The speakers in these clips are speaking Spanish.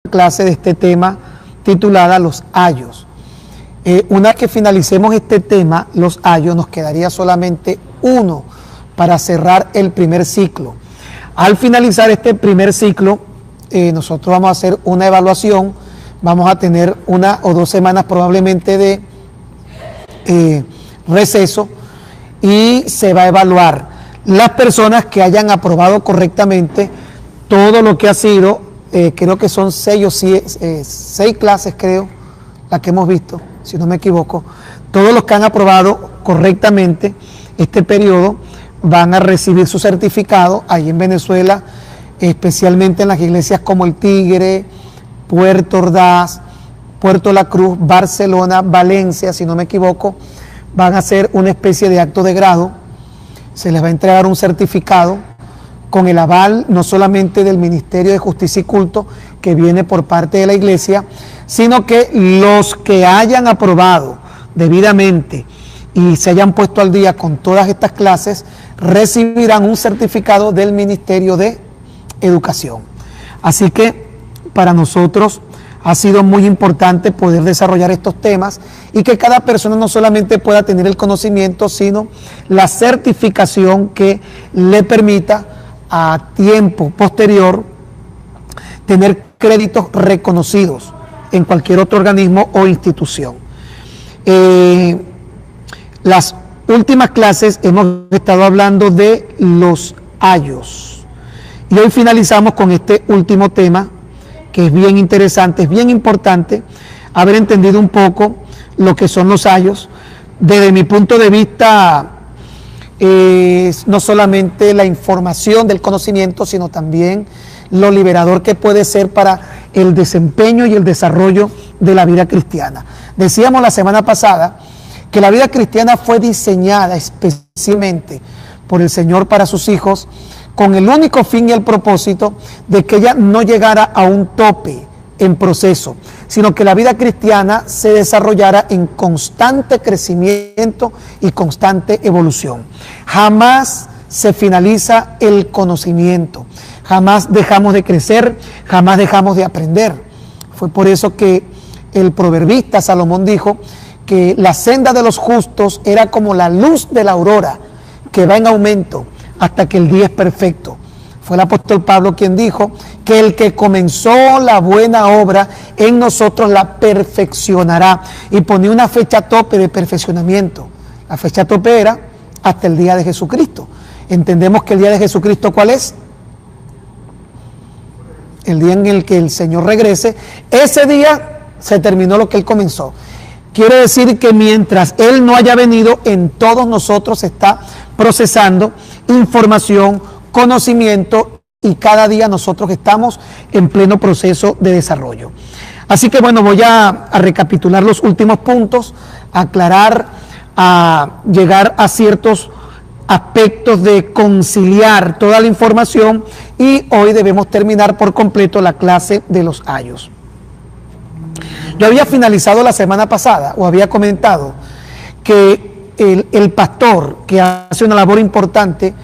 clase de este tema titulada Los ayos. Una vez que finalicemos este tema, los ayos, nos quedaría solamente uno para cerrar el primer ciclo. Al finalizar este primer ciclo, nosotros vamos a hacer una evaluación, vamos a tener 1 o 2 semanas probablemente de receso, y se va a evaluar las personas que hayan aprobado correctamente todo lo que ha sido, creo que son 6 o 6 clases, creo, las que hemos visto, si no me equivoco. Todos los que han aprobado correctamente este periodo van a recibir su certificado ahí en Venezuela, especialmente en las iglesias como El Tigre, Puerto Ordaz, Puerto La Cruz, Barcelona, Valencia, si no me equivoco. Van a hacer una especie de acto de grado, se les va a entregar un certificado con el aval no solamente del Ministerio de Justicia y Culto, que viene por parte de la iglesia, sino que los que hayan aprobado debidamente y se hayan puesto al día con todas estas clases, recibirán un certificado del Ministerio de Educación. Así que para nosotros ha sido muy importante poder desarrollar estos temas y que cada persona no solamente pueda tener el conocimiento, sino la certificación que le permita a tiempo posterior tener créditos reconocidos en cualquier otro organismo o institución. Las últimas clases hemos estado hablando de los ayos y hoy finalizamos con este último tema, que es bien interesante, es bien importante haber entendido un poco lo que son los ayos. Desde mi punto de vista, no solamente la información del conocimiento, sino también lo liberador que puede ser para el desempeño y el desarrollo de la vida cristiana. Decíamos la semana pasada que la vida cristiana fue diseñada especialmente por el Señor para sus hijos, con el único fin y el propósito de que ella no llegara a un tope en proceso, sino que la vida cristiana se desarrollara en constante crecimiento y constante evolución. Jamás se finaliza el conocimiento, jamás dejamos de crecer, jamás dejamos de aprender. Fue por eso que el proverbista Salomón dijo que la senda de los justos era como la luz de la aurora, que va en aumento hasta que el día es perfecto. Fue el apóstol Pablo quien dijo que el que comenzó la buena obra en nosotros la perfeccionará, y ponía una fecha tope de perfeccionamiento. La fecha tope era hasta el día de Jesucristo. Entendemos que el día de Jesucristo, ¿cuál es? El día en el que el Señor regrese. Ese día se terminó lo que Él comenzó. Quiere decir que mientras Él no haya venido, en todos nosotros se está procesando información, conocimiento, y cada día nosotros estamos en pleno proceso de desarrollo. Así que bueno, voy a recapitular los últimos puntos, aclarar, a llegar a ciertos aspectos de conciliar toda la información, y hoy debemos terminar por completo la clase de los ayos. Yo había finalizado la semana pasada, o había comentado, que el pastor, que hace una labor importante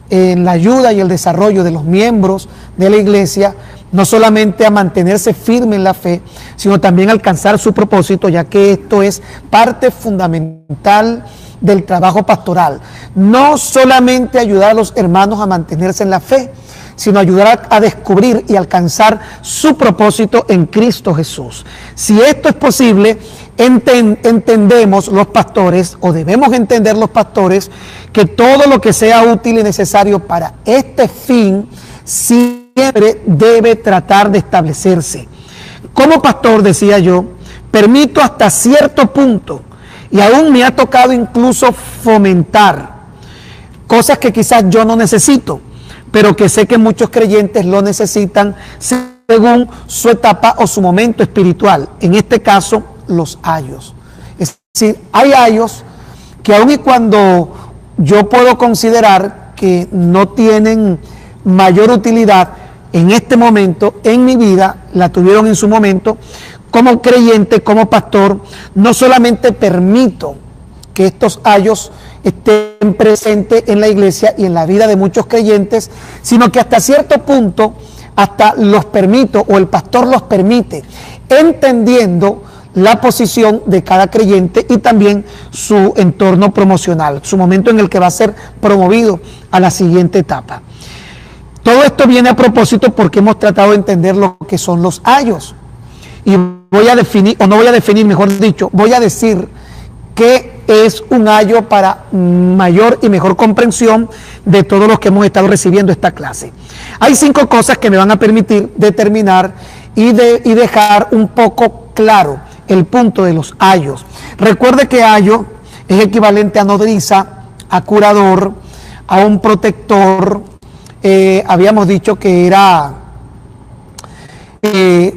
en la ayuda y el desarrollo de los miembros de la iglesia, no solamente a mantenerse firme en la fe, sino también a alcanzar su propósito, ya que esto es parte fundamental del trabajo pastoral. No solamente ayudar a los hermanos a mantenerse en la fe, sino ayudar a descubrir y alcanzar su propósito en Cristo Jesús. Si esto es posible, entendemos los pastores, o debemos entender los pastores, que todo lo que sea útil y necesario para este fin siempre debe tratar de establecerse. Como pastor, decía yo, permito hasta cierto punto, y aún me ha tocado incluso fomentar cosas que quizás yo no necesito, pero que sé que muchos creyentes lo necesitan según su etapa o su momento espiritual. En este caso, los ayos. Es decir, hay ayos que aun y cuando yo puedo considerar que no tienen mayor utilidad en este momento, en mi vida, la tuvieron en su momento, como creyente, como pastor, no solamente permito que estos ayos estén presentes en la iglesia y en la vida de muchos creyentes, sino que hasta cierto punto hasta los permito o el pastor los permite, entendiendo la posición de cada creyente y también su entorno promocional, su momento en el que va a ser promovido a la siguiente etapa. Todo esto viene a propósito porque hemos tratado de entender lo que son los ayos. Y voy a definir, o no voy a definir, mejor dicho, voy a decir qué es un ayo para mayor y mejor comprensión de todos los que hemos estado recibiendo esta clase. Hay 5 cosas que me van a permitir determinar y dejar un poco claro el punto de los ayos. Recuerde que ayo es equivalente a nodriza, a curador, a un protector. Habíamos dicho que era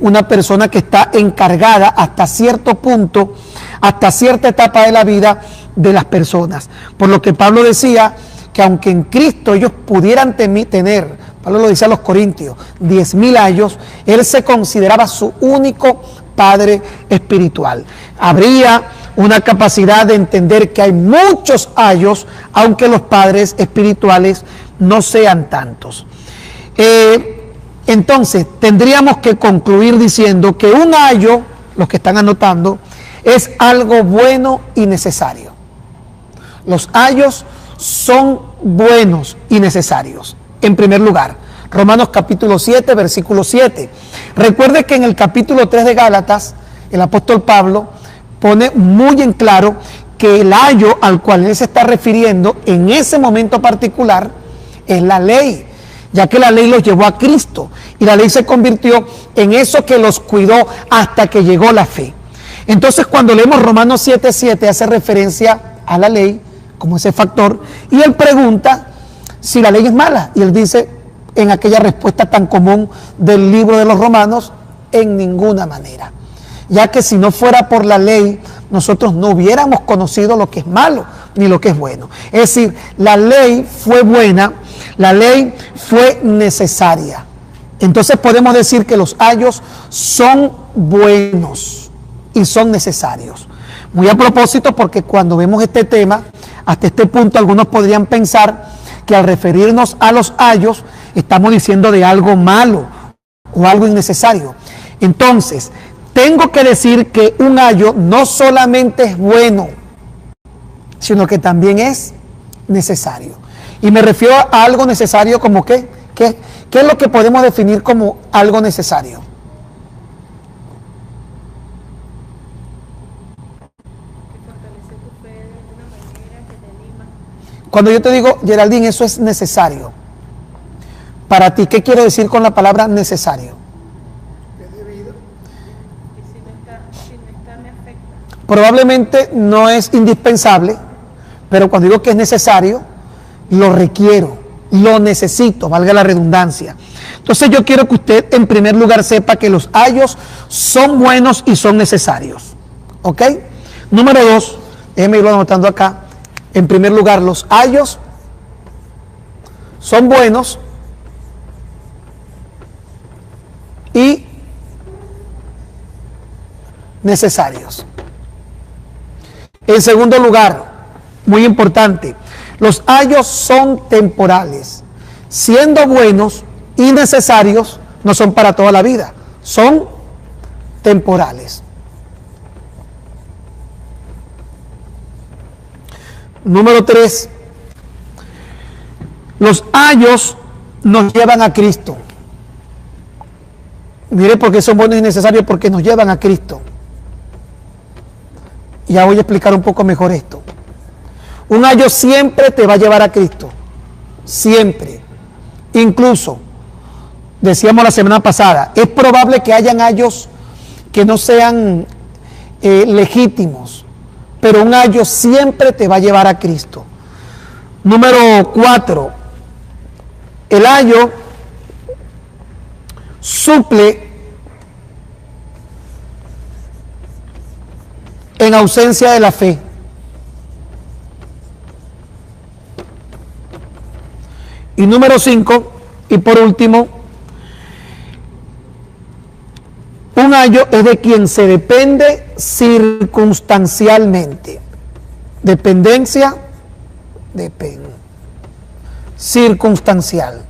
una persona que está encargada hasta cierto punto, hasta cierta etapa de la vida de las personas. Por lo que Pablo decía que aunque en Cristo ellos pudieran tener, Pablo lo dice a los Corintios, 10,000 ayos, él se consideraba su único padre espiritual. Habría una capacidad de entender que hay muchos ayos, aunque los padres espirituales no sean tantos. Entonces, tendríamos que concluir diciendo que un ayo, los que están anotando, es algo bueno y necesario. Los ayos son buenos y necesarios. En primer lugar, Romanos capítulo 7, versículo 7. Recuerde que en el capítulo 3 de Gálatas, el apóstol Pablo pone muy en claro que el ayo al cual él se está refiriendo en ese momento particular es la ley, ya que la ley los llevó a Cristo y la ley se convirtió en eso que los cuidó hasta que llegó la fe. Entonces, cuando leemos Romanos 7:7 hace referencia a la ley como ese factor y él pregunta si la ley es mala y él dice en aquella respuesta tan común del libro de los Romanos, en ninguna manera, ya que si no fuera por la ley nosotros no hubiéramos conocido lo que es malo ni lo que es bueno. Es decir, la ley fue buena, la ley fue necesaria. Entonces podemos decir que los ayos son buenos y son necesarios. Muy a propósito, porque cuando vemos este tema, hasta este punto algunos podrían pensar que al referirnos a los ayos estamos diciendo de algo malo o algo innecesario. Entonces, tengo que decir que un ayo no solamente es bueno, sino que también es necesario. Y me refiero a algo necesario como ¿qué es lo que podemos definir como algo necesario? Cuando yo te digo, Geraldine, eso es necesario. Para ti, ¿qué quiero decir con la palabra necesario? Probablemente no es indispensable, pero cuando digo que es necesario, lo requiero, lo necesito, valga la redundancia. Entonces yo quiero que usted en primer lugar sepa que los ayos son buenos y son necesarios. ¿Ok? Número 2, déjeme irlo anotando acá. En primer lugar, los ayos son buenos y necesarios. En segundo lugar, muy importante, los ayos son temporales. Siendo buenos y necesarios, no son para toda la vida, son temporales. Número 3, los ayos nos llevan a Cristo. Mire por qué son buenos y necesarios, porque nos llevan a Cristo. Ya voy a explicar un poco mejor esto. Un ayo siempre te va a llevar a Cristo. Siempre. Incluso, decíamos la semana pasada, es probable que hayan ayos que no sean legítimos, pero un ayo siempre te va a llevar a Cristo. Número 4, el ayo suple en ausencia de la fe. Y número 5, y por último, un ayo es de quien se depende circunstancialmente. Dependencia, circunstancial.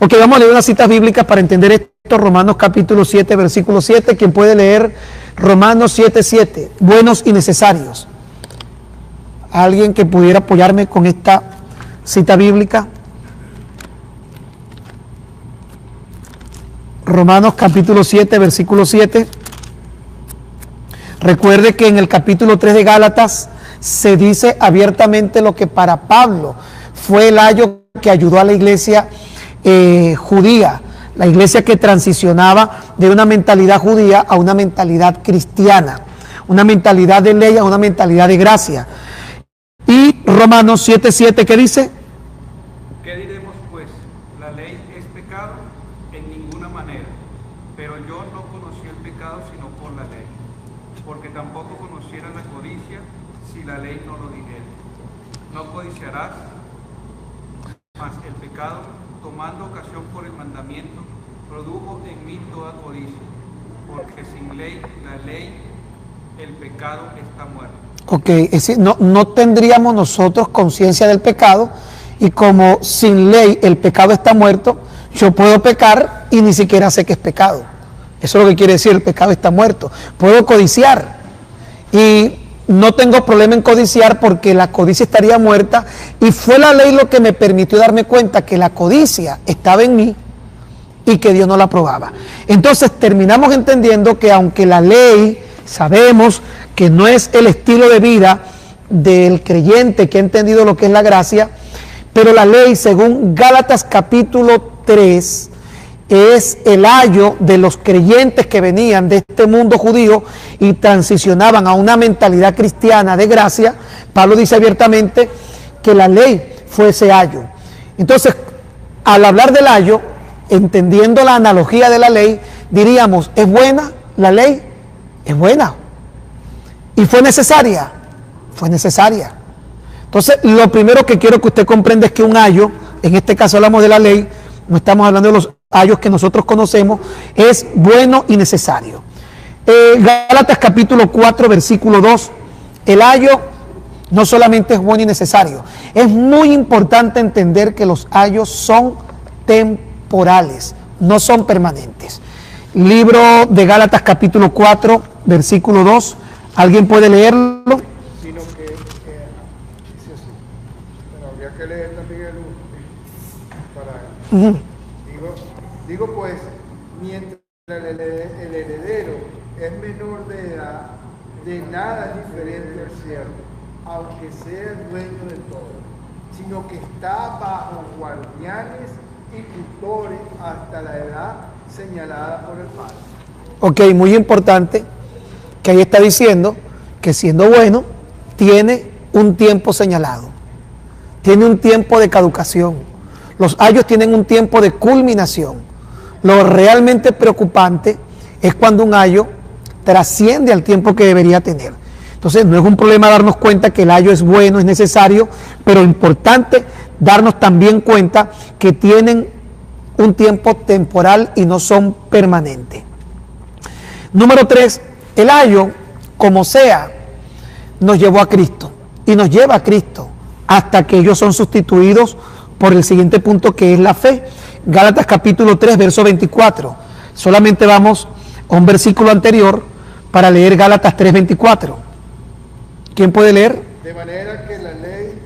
Ok, vamos a leer unas citas bíblicas para entender esto. Romanos capítulo 7, versículo 7. ¿Quién puede leer Romanos 7, 7? Buenos y necesarios. ¿Alguien que pudiera apoyarme con esta cita bíblica? Romanos capítulo 7, versículo 7. Recuerde que en el capítulo 3 de Gálatas se dice abiertamente lo que para Pablo fue el ayo que ayudó a la iglesia judía, la iglesia que transicionaba de una mentalidad judía a una mentalidad cristiana, una mentalidad de ley a una mentalidad de gracia. Y Romanos 7:7, ¿qué dice? ¿Qué diremos pues? ¿La ley es pecado? En ninguna manera. Pero yo no conocí el pecado sino por la ley, porque tampoco conociera la codicia si la ley no lo dijera. No codiciarás, mas el pecado, tomando ocasión por el mandamiento, produjo en mí toda codicia, porque sin ley, la ley, el pecado está muerto. Ok, es decir, no tendríamos nosotros conciencia del pecado, y como sin ley el pecado está muerto, yo puedo pecar y ni siquiera sé que es pecado. Eso es lo que quiere decir, el pecado está muerto. Puedo codiciar y no tengo problema en codiciar porque la codicia estaría muerta, y fue la ley lo que me permitió darme cuenta que la codicia estaba en mí y que Dios no la aprobaba. Entonces terminamos entendiendo que aunque la ley sabemos que no es el estilo de vida del creyente que ha entendido lo que es la gracia, pero la ley, según Gálatas capítulo 3, es el ayo de los creyentes que venían de este mundo judío y transicionaban a una mentalidad cristiana de gracia. Pablo dice abiertamente que la ley fue ese ayo. Entonces, al hablar del ayo, entendiendo la analogía de la ley, diríamos, ¿es buena la ley? Es buena. ¿Y fue necesaria? Fue necesaria. Entonces, lo primero que quiero que usted comprenda es que un ayo, en este caso hablamos de la ley, no estamos hablando de los ayos que nosotros conocemos, es bueno y necesario. Gálatas capítulo 4, versículo 2, el ayo no solamente es bueno y necesario, es muy importante entender que los ayos son temporales, no son permanentes. Libro de Gálatas capítulo 4, versículo 2, ¿alguien puede leerlo? Sino que, dice así, pero habría que leer también para... Digo pues, mientras el heredero es menor de edad, de nada es diferente al siervo, aunque sea el dueño de todo, sino que está bajo guardianes y tutores hasta la edad señalada por el Padre. Ok, muy importante, que ahí está diciendo que siendo bueno, tiene un tiempo señalado, tiene un tiempo de caducación. Los ayos tienen un tiempo de culminación. Lo realmente preocupante es cuando un ayo trasciende al tiempo que debería tener. Entonces, no es un problema darnos cuenta que el ayo es bueno, es necesario, pero importante darnos también cuenta que tienen un tiempo temporal y no son permanentes. Número 3, el ayo, como sea, nos llevó a Cristo y nos lleva a Cristo hasta que ellos son sustituidos por el siguiente punto, que es la fe. Gálatas capítulo 3, verso 24. Solamente vamos a un versículo anterior para leer Gálatas 3, 24. ¿Quién puede leer? De manera que la ley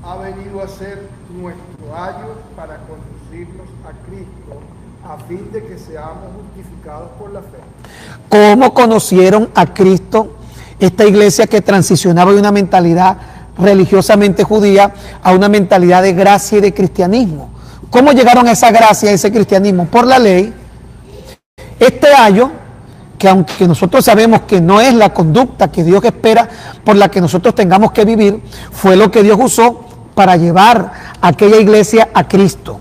ha venido a ser nuestro ayo para conducirnos a Cristo, a fin de que seamos justificados por la fe. ¿Cómo conocieron a Cristo esta iglesia que transicionaba de una mentalidad religiosamente judía a una mentalidad de gracia y de cristianismo? ¿Cómo llegaron a esa gracia y ese cristianismo? Por la ley. Este ayo, que aunque nosotros sabemos que no es la conducta que Dios espera por la que nosotros tengamos que vivir, fue lo que Dios usó para llevar a aquella iglesia a Cristo.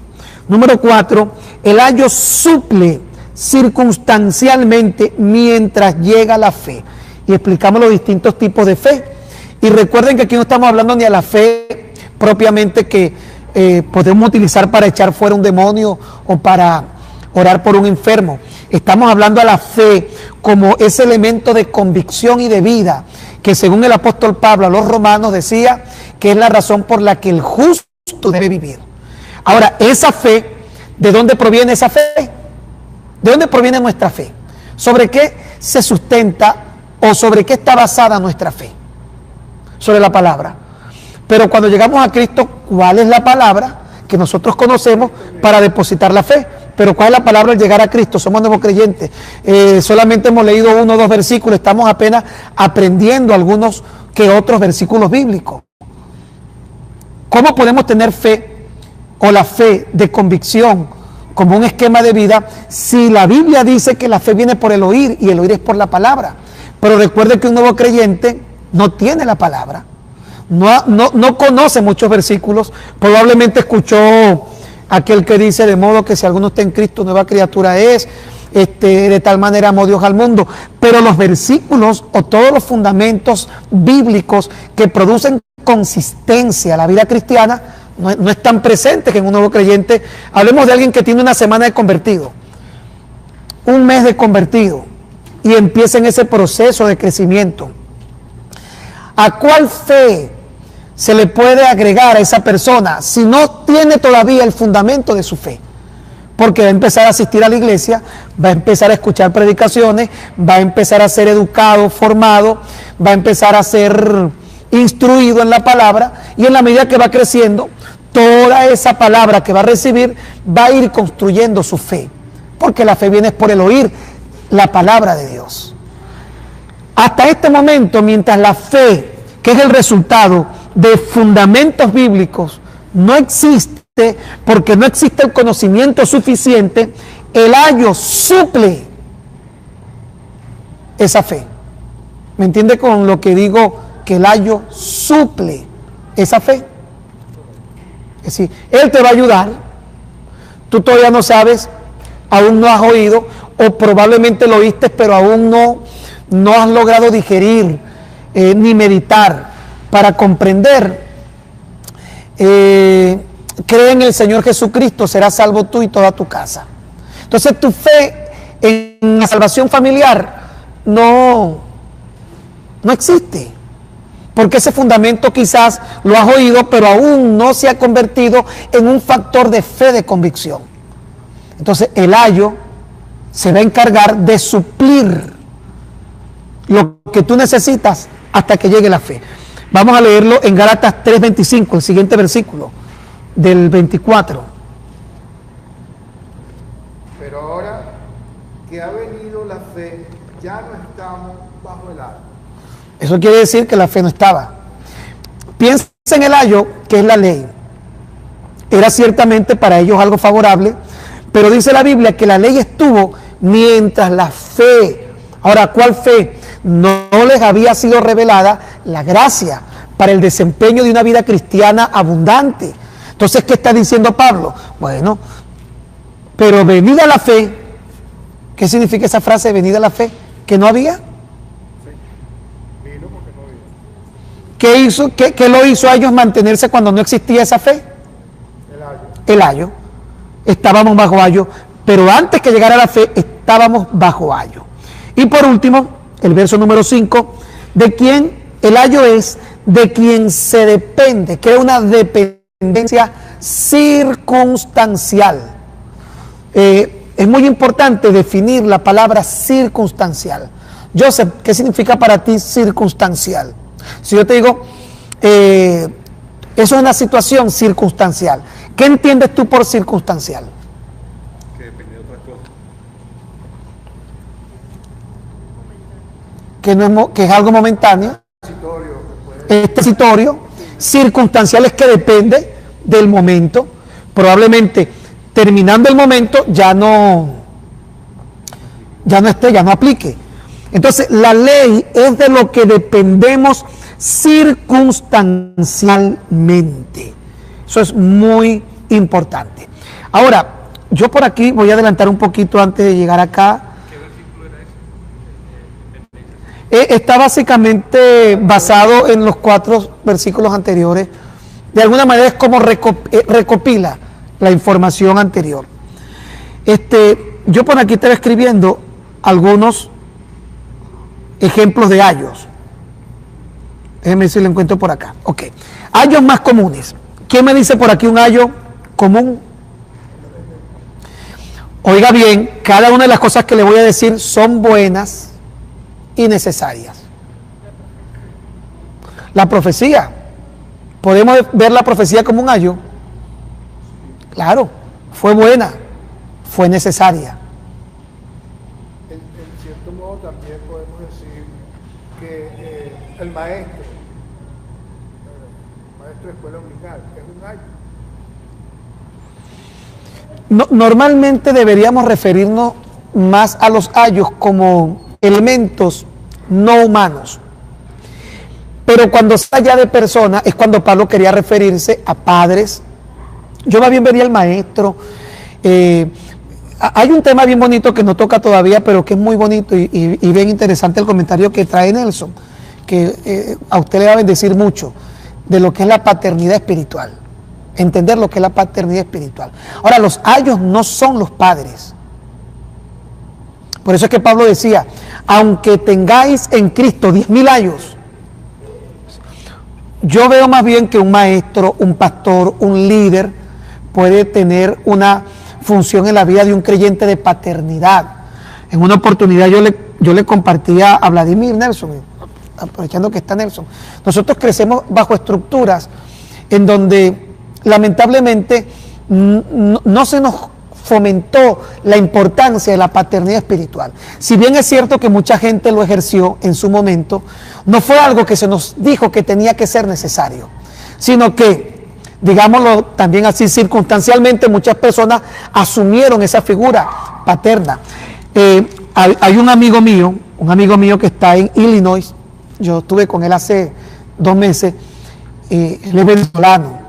Número 4, el ayo suple circunstancialmente mientras llega la fe. Y explicamos los distintos tipos de fe. Y recuerden que aquí no estamos hablando ni a la fe propiamente que podemos utilizar para echar fuera un demonio o para orar por un enfermo. Estamos hablando a la fe como ese elemento de convicción y de vida que, según el apóstol Pablo a los romanos, decía que es la razón por la que el justo debe vivir. Ahora, esa fe ¿De dónde proviene esa fe? ¿De dónde proviene nuestra fe? ¿Sobre qué se sustenta o sobre qué está basada nuestra fe? Sobre la palabra. Pero cuando llegamos a Cristo, ¿cuál es la palabra que nosotros conocemos para depositar la fe? Pero ¿cuál es la palabra al llegar a Cristo? Somos nuevos creyentes. Solamente hemos leído 1 o 2 versículos, estamos apenas aprendiendo algunos que otros versículos bíblicos. ¿Cómo podemos tener fe o la fe de convicción como un esquema de vida si la Biblia dice que la fe viene por el oír y el oír es por la palabra? Pero recuerde que un nuevo creyente no tiene la palabra, no conoce muchos versículos, probablemente escuchó aquel que dice de modo que si alguno está en Cristo nueva criatura es, de tal manera amó Dios al mundo, pero los versículos o todos los fundamentos bíblicos que producen consistencia a la vida cristiana no están presentes en un nuevo creyente. Hablemos de alguien que tiene una semana de convertido, un mes de convertido y empieza en ese proceso de crecimiento. ¿A cuál fe se le puede agregar a esa persona si no tiene todavía el fundamento de su fe? Porque va a empezar a asistir a la iglesia, va a empezar a escuchar predicaciones, va a empezar a ser educado, formado, va a empezar a ser instruido en la palabra, y en la medida que va creciendo, toda esa palabra que va a recibir va a ir construyendo su fe, porque la fe viene por el oír la palabra de Dios. Hasta este momento, mientras la fe, que es el resultado de fundamentos bíblicos, no existe, porque no existe el conocimiento suficiente, el ayo suple esa fe. ¿Me entiende con lo que digo? Que el ayo suple esa fe. Es decir, él te va a ayudar, tú todavía no sabes, aún no has oído, o probablemente lo oíste, pero aún no has logrado digerir ni meditar para comprender. Cree en el Señor Jesucristo, serás salvo tú y toda tu casa. Entonces tu fe en la salvación familiar no existe, porque ese fundamento quizás lo has oído, pero aún no se ha convertido en un factor de fe, de convicción. Entonces el ayo se va a encargar de suplir lo que tú necesitas hasta que llegue la fe. Vamos a leerlo en Gálatas 3:25, el siguiente versículo del 24. Pero ahora que ha venido la fe, ya no estamos bajo el ayo. Eso quiere decir que la fe no estaba. Piensa en el ayo, que es la ley. Era ciertamente para ellos algo favorable, pero dice la Biblia que la ley estuvo mientras la fe. Ahora, ¿cuál fe? No les había sido revelada la gracia para el desempeño de una vida cristiana abundante. Entonces, ¿qué está diciendo Pablo? Bueno, pero venida la fe, ¿qué significa esa frase, venida la fe? ¿Que no había? ¿Qué hizo? ¿Qué lo hizo a ellos mantenerse cuando no existía esa fe? El ayo. Estábamos bajo ayo, pero antes que llegara la fe, estábamos bajo ayo. Y por último, el verso número 5, de quien el ayo es, de quien se depende, que es una dependencia circunstancial. Es muy importante definir la palabra circunstancial. Joseph, ¿qué significa para ti circunstancial? Si yo te digo, eso es una situación circunstancial, ¿qué entiendes tú por circunstancial? Que depende de otras cosas. Que es algo momentáneo, transitorio. Circunstancial es que depende del momento. Probablemente terminando el momento ya no aplique. Entonces la ley es de lo que dependemos circunstancialmente. Eso es muy importante. Ahora, yo por aquí voy a adelantar un poquito antes de llegar acá. ¿Qué versículo era ese? Está básicamente basado en los 4 versículos anteriores. De alguna manera es como recopila la información anterior. Yo por aquí estaba escribiendo algunos ejemplos de ayos. Déjenme ver si lo encuentro por acá. Ok. Ayos más comunes. ¿Quién me dice por aquí un ayo común? Oiga bien, cada una de las cosas que le voy a decir son buenas y necesarias. La profecía, ¿podemos ver la profecía como un ayo? Claro, fue buena, fue necesaria. En cierto modo también podemos decir que el maestro de escuela dominical es un ayo. Normalmente deberíamos referirnos más a los ayos como elementos no humanos. Pero cuando se habla de personas es cuando Pablo quería referirse a padres. Yo más bien vería al maestro. Hay un tema bien bonito que no toca todavía, pero que es muy bonito y bien interesante el comentario que trae Nelson, que a usted le va a bendecir mucho, de lo que es la paternidad espiritual. Entender lo que es la paternidad espiritual. Ahora, los ayos no son los padres. Por eso es que Pablo decía, aunque tengáis en Cristo 10.000 ayos, yo veo más bien que un maestro, un pastor, un líder puede tener una función en la vida de un creyente de paternidad. En una oportunidad yo le compartía a Vladimir Nelson, aprovechando que está Nelson, nosotros crecemos bajo estructuras en donde lamentablemente no se nos fomentó la importancia de la paternidad espiritual. Si bien es cierto que mucha gente lo ejerció en su momento, no fue algo que se nos dijo que tenía que ser necesario, sino que, digámoslo también así, circunstancialmente muchas personas asumieron esa figura paterna. Hay un amigo mío que está en Illinois, yo estuve con él hace 2 meses, él es venezolano,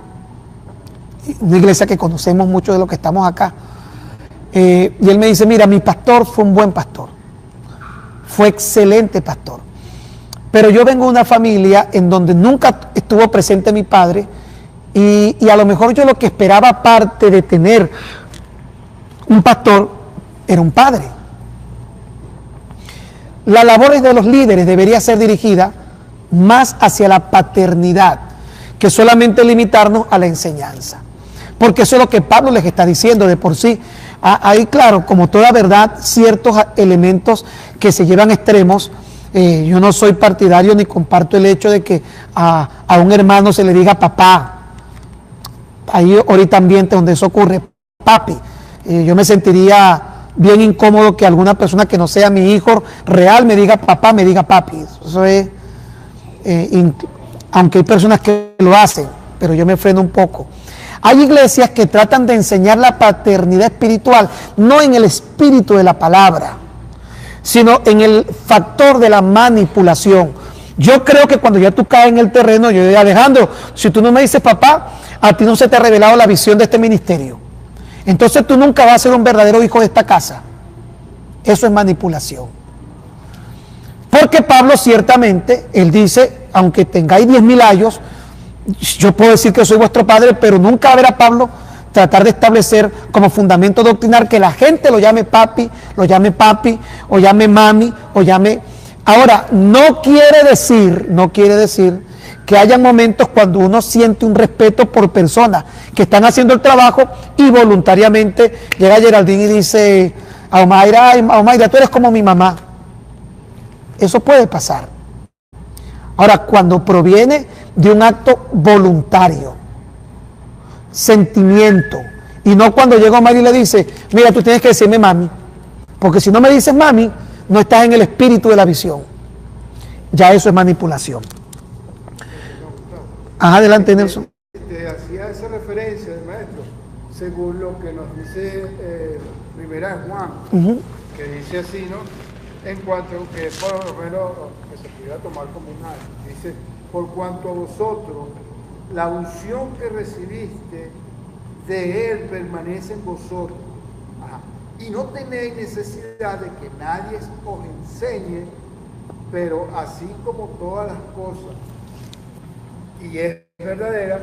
una iglesia que conocemos mucho de los que estamos acá. Y él me dice, mira, mi pastor fue un buen pastor, fue excelente pastor, pero yo vengo de una familia en donde nunca estuvo presente mi padre y a lo mejor yo lo que esperaba, aparte de tener un pastor, era un padre. La labor de los líderes debería ser dirigida más hacia la paternidad que solamente limitarnos a la enseñanza, porque eso es lo que Pablo les está diciendo de por sí. Hay, claro, como toda verdad, ciertos elementos que se llevan a extremos. Yo no soy partidario ni comparto el hecho de que a un hermano se le diga papá. Hay ahorita ambientes donde eso ocurre, papi. Yo me sentiría bien incómodo que alguna persona que no sea mi hijo real me diga papá, me diga papi. Eso es, aunque hay personas que lo hacen, pero yo me freno un poco. Hay iglesias que tratan de enseñar la paternidad espiritual, no en el espíritu de la palabra, sino en el factor de la manipulación. Yo creo que cuando ya tú caes en el terreno, yo digo, Alejandro, si tú no me dices papá, a ti no se te ha revelado la visión de este ministerio. Entonces tú nunca vas a ser un verdadero hijo de esta casa. Eso es manipulación. Porque Pablo ciertamente, él dice, aunque tengáis 10.000 años, yo puedo decir que soy vuestro padre, pero nunca ver a Pablo tratar de establecer como fundamento doctrinal que la gente lo llame papi, o llame mami, o llame... Ahora, no quiere decir que haya momentos cuando uno siente un respeto por personas que están haciendo el trabajo y voluntariamente llega Geraldine y dice a Omaira, tú eres como mi mamá. Eso puede pasar. Ahora, cuando proviene de un acto voluntario, sentimiento, y no cuando llega Omar y le dice, mira, tú tienes que decirme mami, porque si no me dices mami, no estás en el espíritu de la visión. Ya eso es manipulación. Adelante, Nelson. Hacía esa referencia del maestro, según lo que nos dice Primera de Juan, que dice así, ¿no? En cuanto que por lo menos que se pudiera tomar como un algo, dice, por cuanto a vosotros la unción que recibiste de él permanece en vosotros. Ajá. Y no tenéis necesidad de que nadie os enseñe, pero así como todas las cosas, y es verdadera,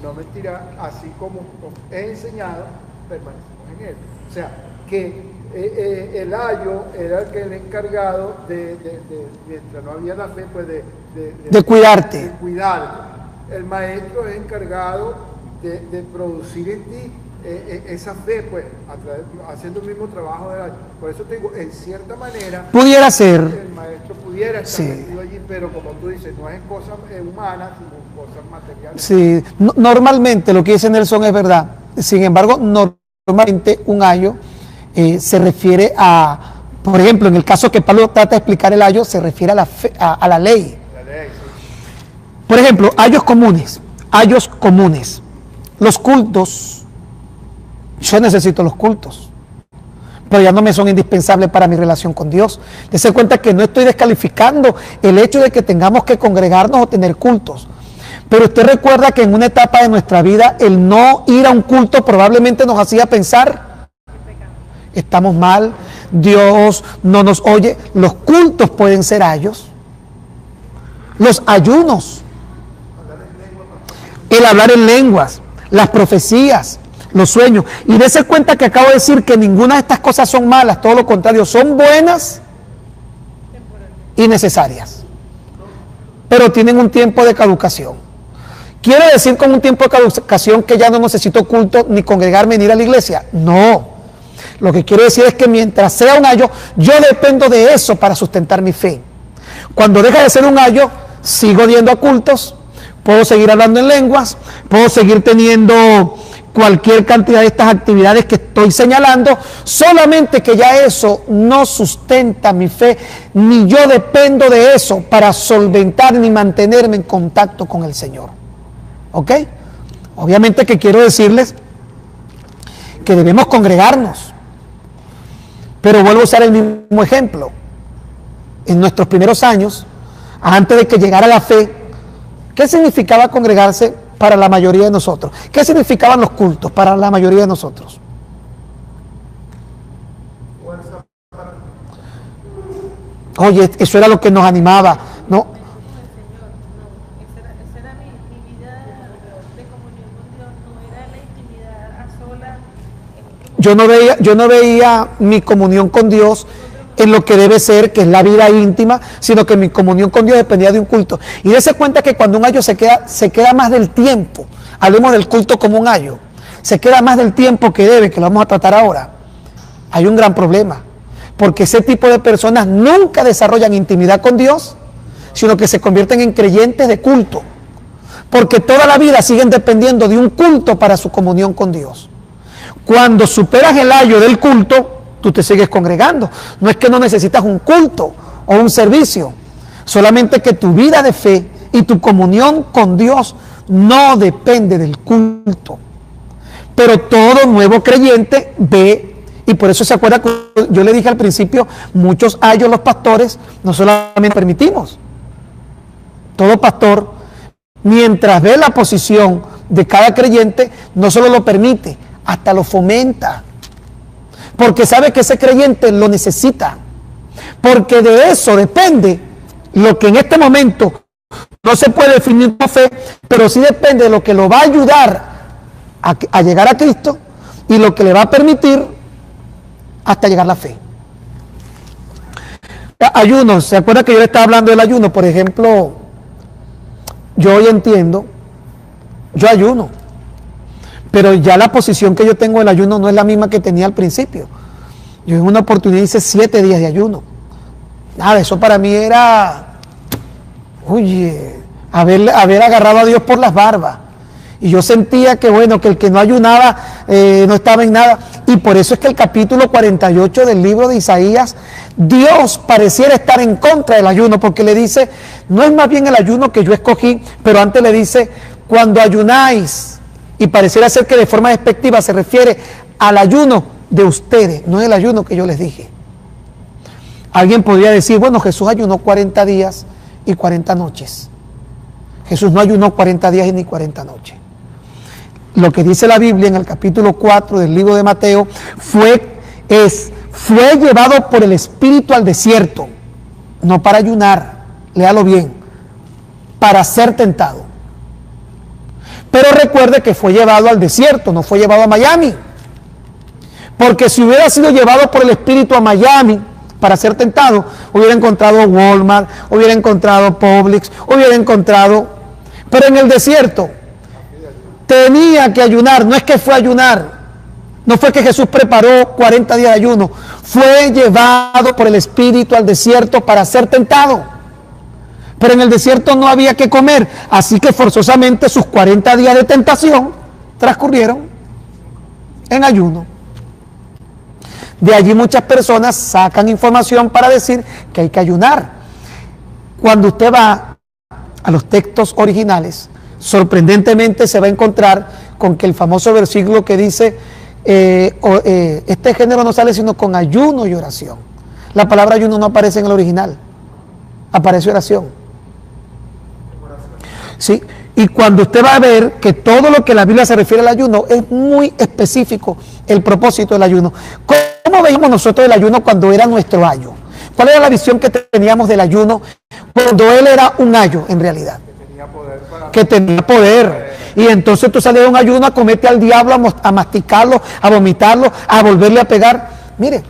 no mentirá, así como os he enseñado, permanecemos en él. O sea, que el ayo era el encargado mientras no había la fe, pues de cuidarte. De cuidarte. El maestro es encargado de producir en ti esa fe, pues, haciendo el mismo trabajo del ayo. Por eso te digo, en cierta manera, pudiera ser, el maestro pudiera estar sí, metido allí, pero como tú dices, no es en cosas humanas, sino en cosas materiales. sí, normalmente lo que dice Nelson es verdad. Sin embargo, normalmente un ayo se refiere a, por ejemplo, en el caso que Pablo trata de explicar el ayo, se refiere a la, a la ley. La ley, sí. Por ejemplo, ayos comunes, ayos comunes. Los cultos, yo necesito los cultos, pero ya no me son indispensables para mi relación con Dios. Dese cuenta que no estoy descalificando el hecho de que tengamos que congregarnos o tener cultos. Pero usted recuerda que en una etapa de nuestra vida el no ir a un culto probablemente nos hacía pensar, estamos mal, Dios no nos oye. Los cultos pueden ser ayos, los ayunos, el hablar en lenguas, las profecías, los sueños. Y dése cuenta que acabo de decir que ninguna de estas cosas son malas, todo lo contrario, son buenas y necesarias, pero tienen un tiempo de caducación. ¿Quiere decir con un tiempo de caducación que ya no necesito culto, ni congregarme, ni ir a la iglesia? No. Lo que quiero decir es que mientras sea un ayo, yo dependo de eso para sustentar mi fe. Cuando deja de ser un ayo, sigo yendo a cultos, puedo seguir hablando en lenguas, puedo seguir teniendo cualquier cantidad de estas actividades que estoy señalando, solamente que ya eso no sustenta mi fe, ni yo dependo de eso para solventar ni mantenerme en contacto con el Señor. ¿Ok? Obviamente que quiero decirles que debemos congregarnos, pero vuelvo a usar el mismo ejemplo. En nuestros primeros años, antes de que llegara la fe, ¿qué significaba congregarse para la mayoría de nosotros? ¿Qué significaban los cultos para la mayoría de nosotros? Oye, eso era lo que nos animaba, ¿no? Yo no veía mi comunión con Dios en lo que debe ser, que es la vida íntima, sino que mi comunión con Dios dependía de un culto. Y dése cuenta que cuando un ayo se queda más del tiempo, hablemos del culto como un ayo, se queda más del tiempo que debe, que lo vamos a tratar ahora, hay un gran problema, porque ese tipo de personas nunca desarrollan intimidad con Dios, sino que se convierten en creyentes de culto, porque toda la vida siguen dependiendo de un culto para su comunión con Dios. Cuando superas el ayo del culto, tú te sigues congregando. No es que no necesitas un culto o un servicio, solamente que tu vida de fe y tu comunión con Dios no depende del culto. Pero todo nuevo creyente ve, y por eso se acuerda que yo le dije al principio, muchos ayos los pastores no solamente permitimos. Todo pastor, mientras ve la posición de cada creyente, no solo lo permite, hasta lo fomenta, porque sabe que ese creyente lo necesita, porque de eso depende lo que en este momento no se puede definir como fe, pero sí depende de lo que lo va a ayudar a llegar a Cristo y lo que le va a permitir hasta llegar a la fe. Ayuno, ¿se acuerda que yo le estaba hablando del ayuno? Por ejemplo, yo hoy entiendo, yo ayuno, pero ya la posición que yo tengo del ayuno no es la misma que tenía al principio. Yo en una oportunidad hice 7 días de ayuno. Nada, eso para mí era, oye, haber agarrado a Dios por las barbas. Y yo sentía que, bueno, que el que no ayunaba no estaba en nada. Y por eso es que el capítulo 48 del libro de Isaías, Dios pareciera estar en contra del ayuno, porque le dice, no es más bien el ayuno que yo escogí, pero antes le dice, cuando ayunáis, y pareciera ser que de forma despectiva se refiere al ayuno de ustedes, no es el ayuno que yo les dije. Alguien podría decir, bueno, Jesús ayunó 40 días y 40 noches. Jesús no ayunó 40 días y ni 40 noches. Lo que dice la Biblia en el capítulo 4 del libro de Mateo fue llevado por el Espíritu al desierto, no para ayunar, léalo bien, para ser tentado. Pero recuerde que fue llevado al desierto, no fue llevado a Miami. Porque si hubiera sido llevado por el Espíritu a Miami para ser tentado, hubiera encontrado Walmart, hubiera encontrado Publix, hubiera encontrado... Pero en el desierto tenía que ayunar, no es que fue a ayunar, No fue que Jesús preparó 40 días de ayuno, fue llevado por el Espíritu al desierto para ser tentado. Pero en el desierto no había que comer, así que forzosamente sus 40 días de tentación transcurrieron en ayuno. De allí muchas personas sacan información para decir que hay que ayunar. Cuando usted va a los textos originales, sorprendentemente se va a encontrar con que el famoso versículo que dice este género no sale sino con ayuno y oración. La palabra ayuno no aparece en el original, aparece oración. ¿Sí? Y cuando usted va a ver que todo lo que la Biblia se refiere al ayuno es muy específico el propósito del ayuno. ¿Cómo veíamos nosotros el ayuno cuando era nuestro ayo? ¿Cuál era la visión que teníamos del ayuno cuando él era un ayo en realidad? Que tenía poder. Y entonces tú sales de un ayuno a comerte al diablo, a masticarlo, a vomitarlo, a volverle a pegar. Mire.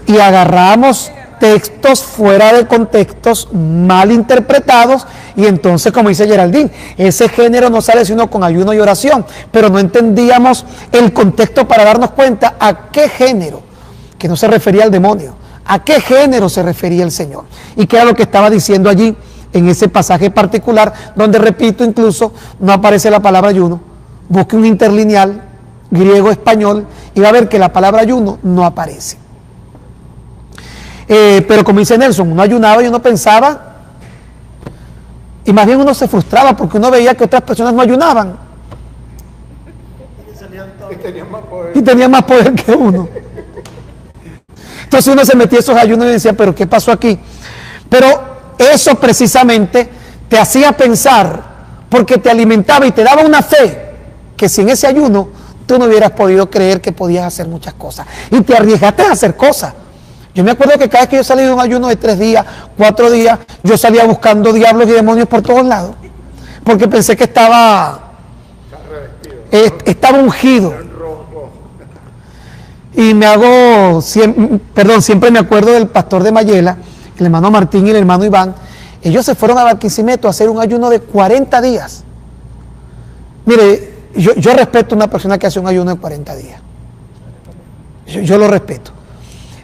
Y agarramos textos fuera de contextos, mal interpretados, y entonces, como dice Geraldine, ese género no sale sino con ayuno y oración, pero no entendíamos el contexto para darnos cuenta a qué género, que no se refería al demonio, a qué género se refería el Señor, y qué era lo que estaba diciendo allí, en ese pasaje particular, donde, repito, incluso no aparece la palabra ayuno. Busque un interlineal, griego-español, y va a ver que la palabra ayuno no aparece. Pero como dice Nelson, uno ayunaba y uno pensaba, y más bien uno se frustraba porque uno veía que otras personas no ayunaban y tenían más poder que uno. Entonces uno se metía a esos ayunos y decía, pero ¿qué pasó aquí? Pero eso precisamente te hacía pensar, porque te alimentaba y te daba una fe que sin ese ayuno tú no hubieras podido creer que podías hacer muchas cosas, y te arriesgaste a hacer cosas. Yo me acuerdo que cada vez que yo salí de un ayuno de 3 días, 4 días, yo salía buscando diablos y demonios por todos lados, porque pensé que estaba ungido. Y siempre me acuerdo del pastor de Mayela, el hermano Martín y el hermano Iván. Ellos se fueron a Barquisimeto a hacer un ayuno de 40 días. Mire, yo respeto a una persona que hace un ayuno de 40 días. Yo lo respeto.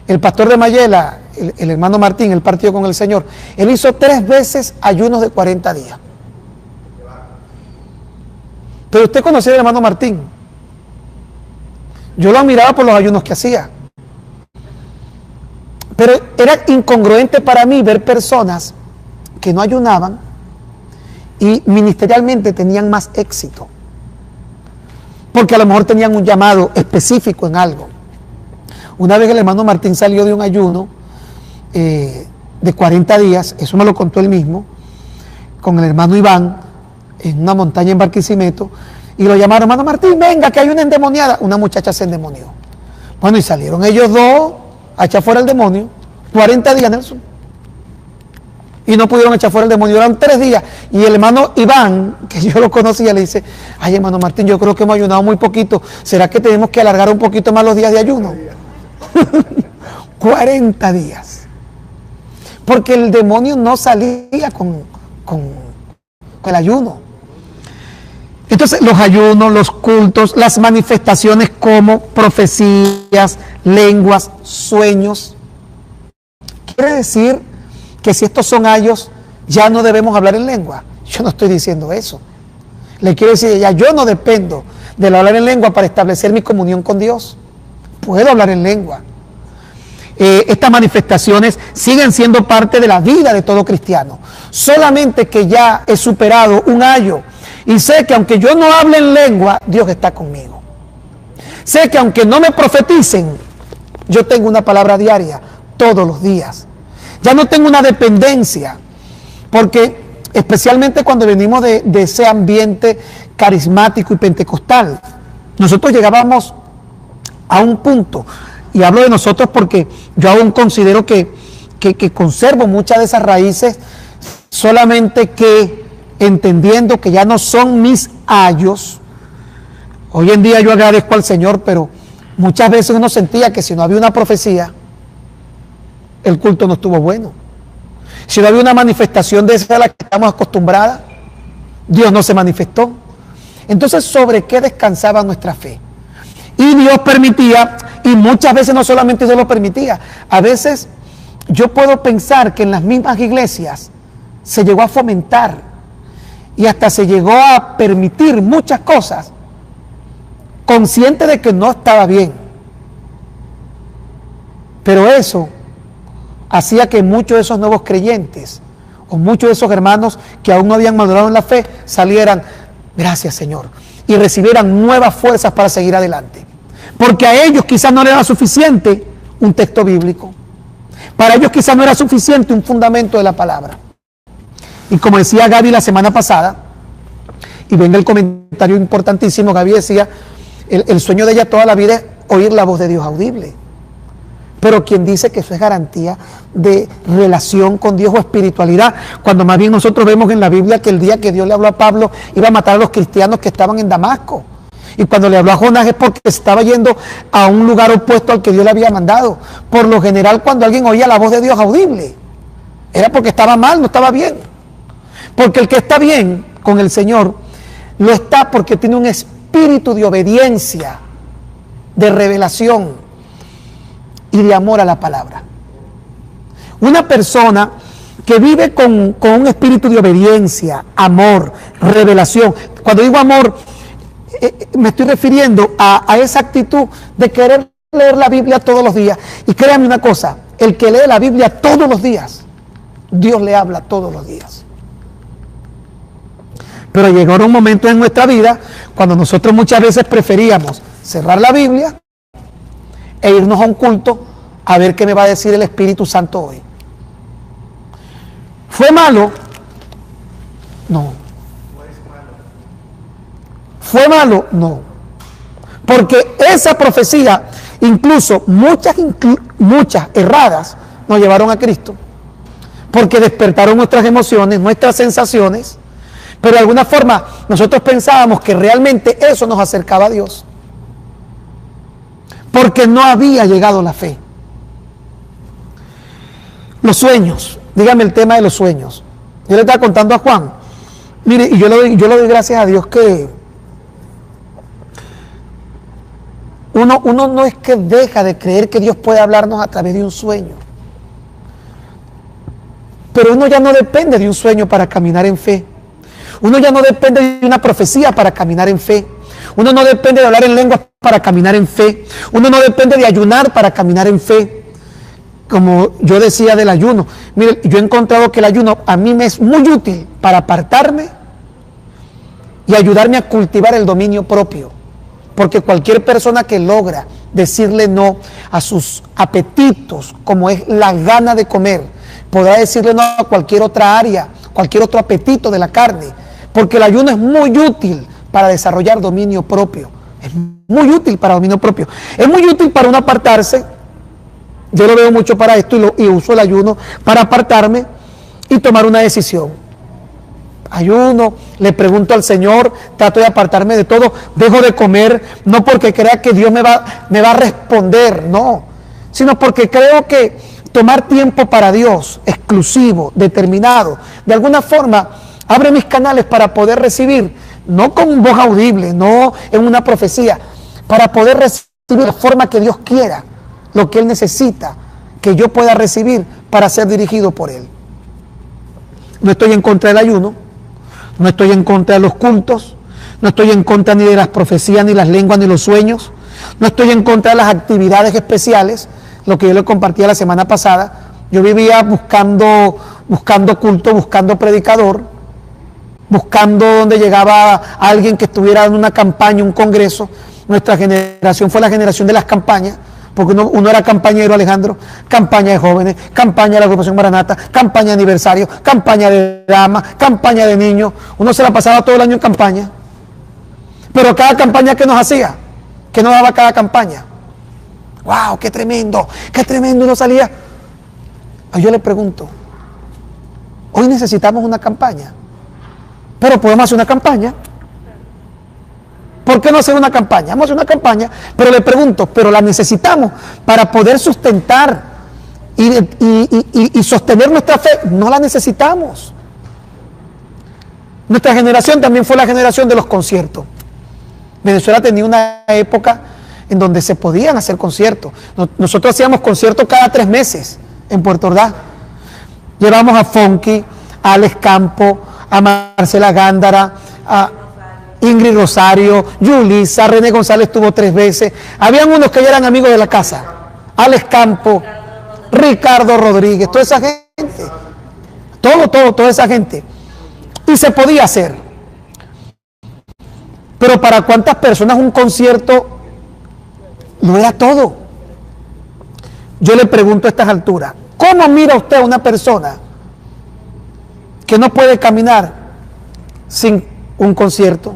El pastor de Mayela, el hermano Martín, él partió con el Señor, él hizo 3 veces ayunos de 40 días. Pero usted conocía al hermano Martín. Yo lo admiraba por los ayunos que hacía. Pero era incongruente para mí ver personas que no ayunaban y ministerialmente tenían más éxito. Porque a lo mejor tenían un llamado específico en algo. Una vez el hermano Martín salió de un ayuno de 40 días, eso me lo contó él mismo, con el hermano Iván, en una montaña en Barquisimeto, y lo llamaron, hermano Martín, venga, que hay una endemoniada. Una muchacha se endemonió. Bueno, y salieron ellos dos a echar fuera el demonio, 40 días, Nelson. Y no pudieron echar fuera el demonio, eran 3 días. Y el hermano Iván, que yo lo conocía, le dice, ay, hermano Martín, yo creo que hemos ayunado muy poquito. ¿Será que tenemos que alargar un poquito más los días de ayuno? 40 días. Porque el demonio no salía con el ayuno. Entonces, los ayunos, los cultos, las manifestaciones como profecías, lenguas, sueños. Quiere decir que si estos son ayos, ya no debemos hablar en lengua. Yo no estoy diciendo eso. Le quiero decir, ya yo no dependo del hablar en lengua para establecer mi comunión con Dios. Puedo hablar en lengua. Estas manifestaciones siguen siendo parte de la vida de todo cristiano. Solamente que ya he superado un ayo y sé que aunque yo no hable en lengua, Dios está conmigo. Sé que aunque no me profeticen, yo tengo una palabra diaria todos los días. Ya no tengo una dependencia, porque especialmente cuando venimos de ese ambiente carismático y pentecostal, nosotros llegábamos a un punto, y hablo de nosotros porque yo aún considero que conservo muchas de esas raíces, solamente que entendiendo que ya no son mis ayos. Hoy en día yo agradezco al Señor, pero muchas veces uno sentía que si no había una profecía, el culto no estuvo bueno. Si no había una manifestación de esa a la que estamos acostumbrados, Dios no se manifestó. Entonces, ¿sobre qué descansaba nuestra fe? Y Dios permitía, y muchas veces no solamente Dios lo permitía, a veces yo puedo pensar que en las mismas iglesias se llegó a fomentar y hasta se llegó a permitir muchas cosas, consciente de que no estaba bien. Pero eso hacía que muchos de esos nuevos creyentes, o muchos de esos hermanos que aún no habían madurado en la fe, salieran, gracias Señor, y recibieran nuevas fuerzas para seguir adelante. Porque a ellos quizás no les era suficiente un texto bíblico. Para ellos quizás no era suficiente un fundamento de la palabra. Y como decía Gaby la semana pasada, y venga el comentario importantísimo, Gaby decía, el sueño de ella toda la vida es oír la voz de Dios audible. Pero quien dice que eso es garantía de relación con Dios o espiritualidad, cuando más bien nosotros vemos en la Biblia que el día que Dios le habló a Pablo iba a matar a los cristianos que estaban en Damasco. Y cuando le habló a Jonás es porque estaba yendo a un lugar opuesto al que Dios le había mandado. Por lo general, cuando alguien oía la voz de Dios audible, era porque estaba mal, no estaba bien. Porque el que está bien con el Señor, lo está porque tiene un espíritu de obediencia, de revelación y de amor a la palabra. Una persona que vive con un espíritu de obediencia, amor, revelación. Cuando digo amor, me estoy refiriendo a esa actitud de querer leer la Biblia todos los días. Y créanme una cosa, el que lee la Biblia todos los días, Dios le habla todos los días. Pero llegó un momento en nuestra vida cuando nosotros muchas veces preferíamos cerrar la Biblia e irnos a un culto a ver qué me va a decir el Espíritu Santo hoy. ¿Fue malo? No. ¿Fue malo? No. Porque esa profecía, incluso muchas erradas, nos llevaron a Cristo. Porque despertaron nuestras emociones, nuestras sensaciones. Pero de alguna forma nosotros pensábamos que realmente eso nos acercaba a Dios. Porque no había llegado la fe. Los sueños. Dígame el tema de los sueños. Yo le estaba contando a Juan. Mire, y yo le doy gracias a Dios que uno no es que deja de creer que Dios puede hablarnos a través de un sueño. Pero uno ya no depende de un sueño para caminar en fe. Uno ya no depende de una profecía para caminar en fe. Uno no depende de hablar en lenguas para caminar en fe. Uno no depende de ayunar para caminar en fe. Como yo decía del ayuno. Mire, yo he encontrado que el ayuno a mí me es muy útil para apartarme y ayudarme a cultivar el dominio propio. Porque cualquier persona que logra decirle no a sus apetitos, como es la gana de comer, podrá decirle no a cualquier otra área, cualquier otro apetito de la carne. Porque el ayuno es muy útil para desarrollar dominio propio. Es muy útil para dominio propio. Es muy útil para uno apartarse. Yo lo veo mucho para esto y uso el ayuno para apartarme y tomar una decisión. Ayuno, le pregunto al Señor, trato de apartarme de todo, dejo de comer, no porque crea que Dios me va a responder, no, sino porque creo que tomar tiempo para Dios, exclusivo, determinado, de alguna forma abre mis canales para poder recibir, no con voz audible, no en una profecía, para poder recibir de la forma que Dios quiera, lo que Él necesita, que yo pueda recibir para ser dirigido por Él. No estoy en contra del ayuno, no estoy en contra de los cultos, no estoy en contra ni de las profecías, ni las lenguas, ni los sueños, no estoy en contra de las actividades especiales, lo que yo le compartía la semana pasada. Yo vivía buscando culto, buscando predicador, buscando donde llegaba alguien que estuviera en una campaña, un congreso. Nuestra generación fue la generación de las campañas, porque uno era campañero, Alejandro, campaña de jóvenes, campaña de la agrupación Maranata, campaña de aniversario, campaña de damas, campaña de niños. Uno se la pasaba todo el año en campaña. Pero cada campaña que nos hacía, que nos daba cada campaña. ¡Wow! ¡Qué tremendo! ¡Qué tremendo! Uno salía. Yo le pregunto, hoy necesitamos una campaña, pero podemos hacer una campaña. ¿Por qué no hacer una campaña? Vamos a hacer una campaña, pero le pregunto, ¿pero la necesitamos para poder sustentar y sostener nuestra fe? No la necesitamos. Nuestra generación también fue la generación de los conciertos. Venezuela tenía una época en donde se podían hacer conciertos. Nosotros hacíamos conciertos cada 3 meses en Puerto Ordaz. Llevamos a Funky, a Alex Campo, a Marcela Gándara, a Ingrid Rosario, Yulisa, René González estuvo 3 veces. Habían unos que ya eran amigos de la casa. Alex Campo, Ricardo Rodríguez, toda esa gente. Toda esa gente. Y se podía hacer. Pero para cuántas personas un concierto no era todo. Yo le pregunto a estas alturas, ¿cómo mira usted a una persona que no puede caminar sin un concierto,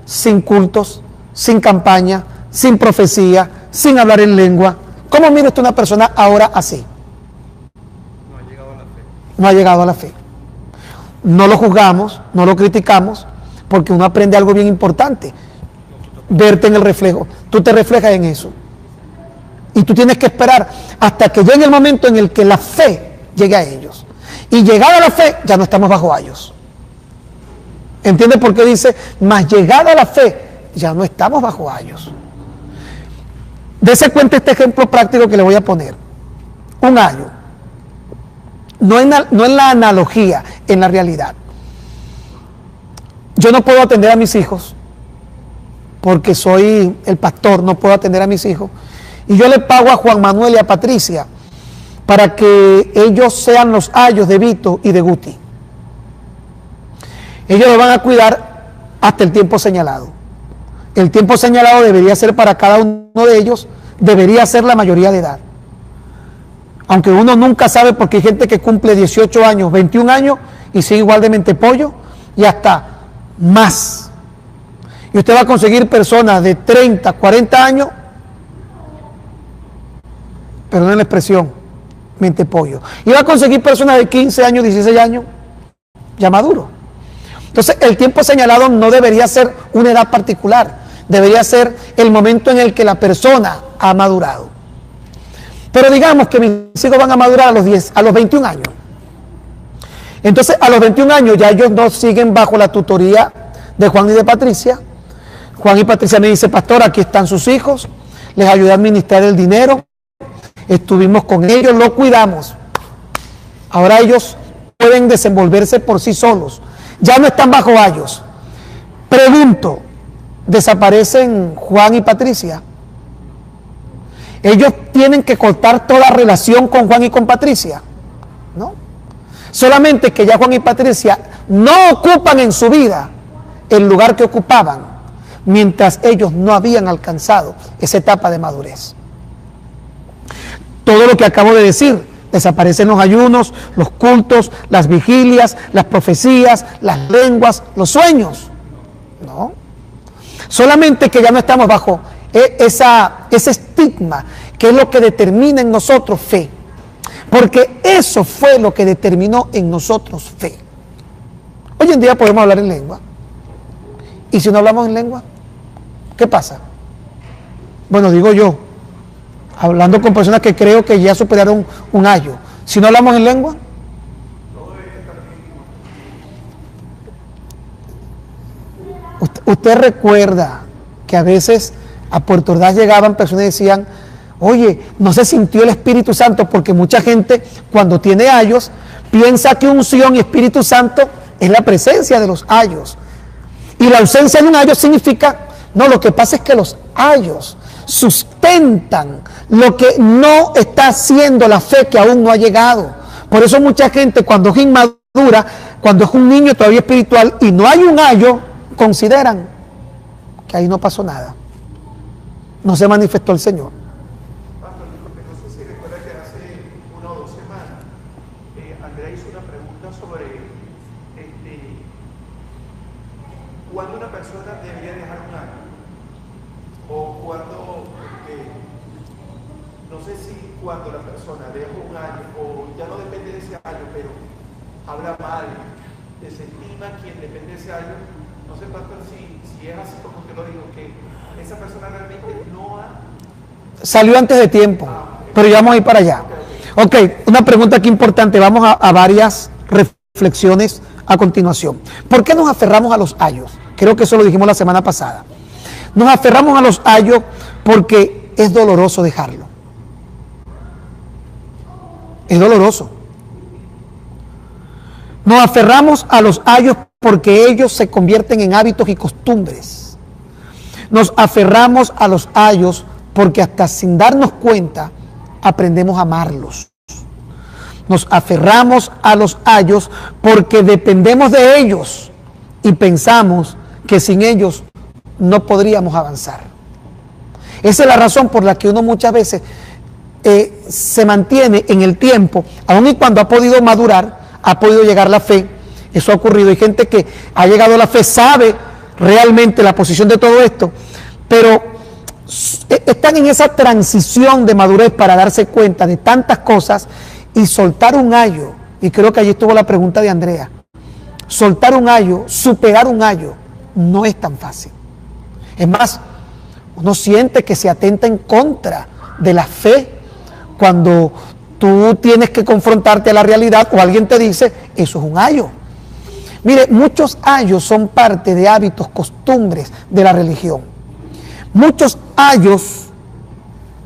sin cultos, sin campaña, sin profecía, sin hablar en lengua? ¿Cómo mira usted a una persona ahora así? No ha llegado a la fe. No ha llegado a la fe. No lo juzgamos, no lo criticamos, porque uno aprende algo bien importante. Verte en el reflejo. Tú te reflejas en eso. Y tú tienes que esperar hasta que llegue el momento en el que la fe llegue a ellos. Y llegada la fe, ya no estamos bajo ayos. ¿Entiendes por qué dice, más llegada la fe, ya no estamos bajo ayos? Dese cuenta este ejemplo práctico que le voy a poner. Un ayo. No en la analogía, en la realidad. Yo no puedo atender a mis hijos, porque soy el pastor, no puedo atender a mis hijos. Y yo le pago a Juan Manuel y a Patricia para que ellos sean los ayos de Vito y de Guti. Ellos lo van a cuidar hasta el tiempo señalado. El tiempo señalado debería ser para cada uno de ellos, debería ser la mayoría de edad. Aunque uno nunca sabe, porque hay gente que cumple 18 años, 21 años y sigue igual de mentepollo y hasta más. Y usted va a conseguir personas de 30, 40 años, perdonen la expresión, mentepollo. Y va a conseguir personas de 15 años, 16 años, ya maduro. Entonces, el tiempo señalado no debería ser una edad particular, debería ser el momento en el que la persona ha madurado. Pero digamos que mis hijos van a madurar a los 21 años. Entonces, a los 21 años ya ellos no siguen bajo la tutoría de Juan y de Patricia. Juan y Patricia me dicen, pastor, aquí están sus hijos, les ayudé a administrar el dinero, estuvimos con ellos, lo cuidamos. Ahora ellos pueden desenvolverse por sí solos, ya no están bajo ayos. Pregunto, ¿desaparecen Juan y Patricia? Ellos tienen que cortar toda relación con Juan y con Patricia, ¿no? Solamente que ya Juan y Patricia no ocupan en su vida el lugar que ocupaban mientras ellos no habían alcanzado esa etapa de madurez. Todo lo que acabo de decir, desaparecen los ayunos, los cultos, las vigilias, las profecías, las lenguas, los sueños, ¿no? Solamente que ya no estamos bajo ese estigma, que es lo que determina en nosotros fe. Porque eso fue lo que determinó en nosotros fe. Hoy en día podemos hablar en lengua. ¿Y si no hablamos en lengua? ¿Qué pasa? Bueno, digo yo, hablando con personas que creo que ya superaron un ayo. Si no hablamos en lengua, usted recuerda que a veces a Puerto Ordaz llegaban personas y decían, oye, no se sintió el Espíritu Santo, porque mucha gente cuando tiene ayos piensa que unción y Espíritu Santo es la presencia de los ayos. Y la ausencia de un ayo significa, no, lo que pasa es que los ayos sustentan lo que no está haciendo la fe que aún no ha llegado. Por eso mucha gente cuando es inmadura, cuando es un niño todavía espiritual y no hay un ayo, consideran que ahí no pasó nada. No se manifestó el Señor. Pastor, no sé si recuerda que hace 1 o 2 semanas Andrea hizo una pregunta sobre cuándo una persona debería dejar un año o cuándo, no sé si cuando la persona deja un año o ya no depende de ese año, pero habla mal, desestima quien depende de ese año. No sé, pastor, si es así como usted lo dijo, que esa persona realmente no ha... Salió antes de tiempo, pero ya vamos a ir para allá. Ok, una pregunta aquí importante, vamos a varias reflexiones a continuación. ¿Por qué nos aferramos a los ayos? Creo que eso lo dijimos la semana pasada. Nos aferramos a los ayos porque es doloroso dejarlo. Es doloroso. Nos aferramos a los ayos porque ellos se convierten en hábitos y costumbres. Nos aferramos a los ayos porque hasta sin darnos cuenta aprendemos a amarlos. Nos aferramos a los ayos porque dependemos de ellos y pensamos que sin ellos no podríamos avanzar. Esa es la razón por la que uno muchas veces se mantiene en el tiempo, aun y cuando ha podido madurar, ha podido llegar la fe. Eso ha ocurrido. Hay gente que ha llegado a la fe, sabe realmente la posición de todo esto, pero están en esa transición de madurez para darse cuenta de tantas cosas y soltar un ayo. Y creo que allí estuvo la pregunta de Andrea. Soltar un ayo, superar un ayo, no es tan fácil. Es más, uno siente que se atenta en contra de la fe cuando tú tienes que confrontarte a la realidad o alguien te dice, eso es un ayo. Mire, muchos ayos son parte de hábitos, costumbres de la religión. Muchos ayos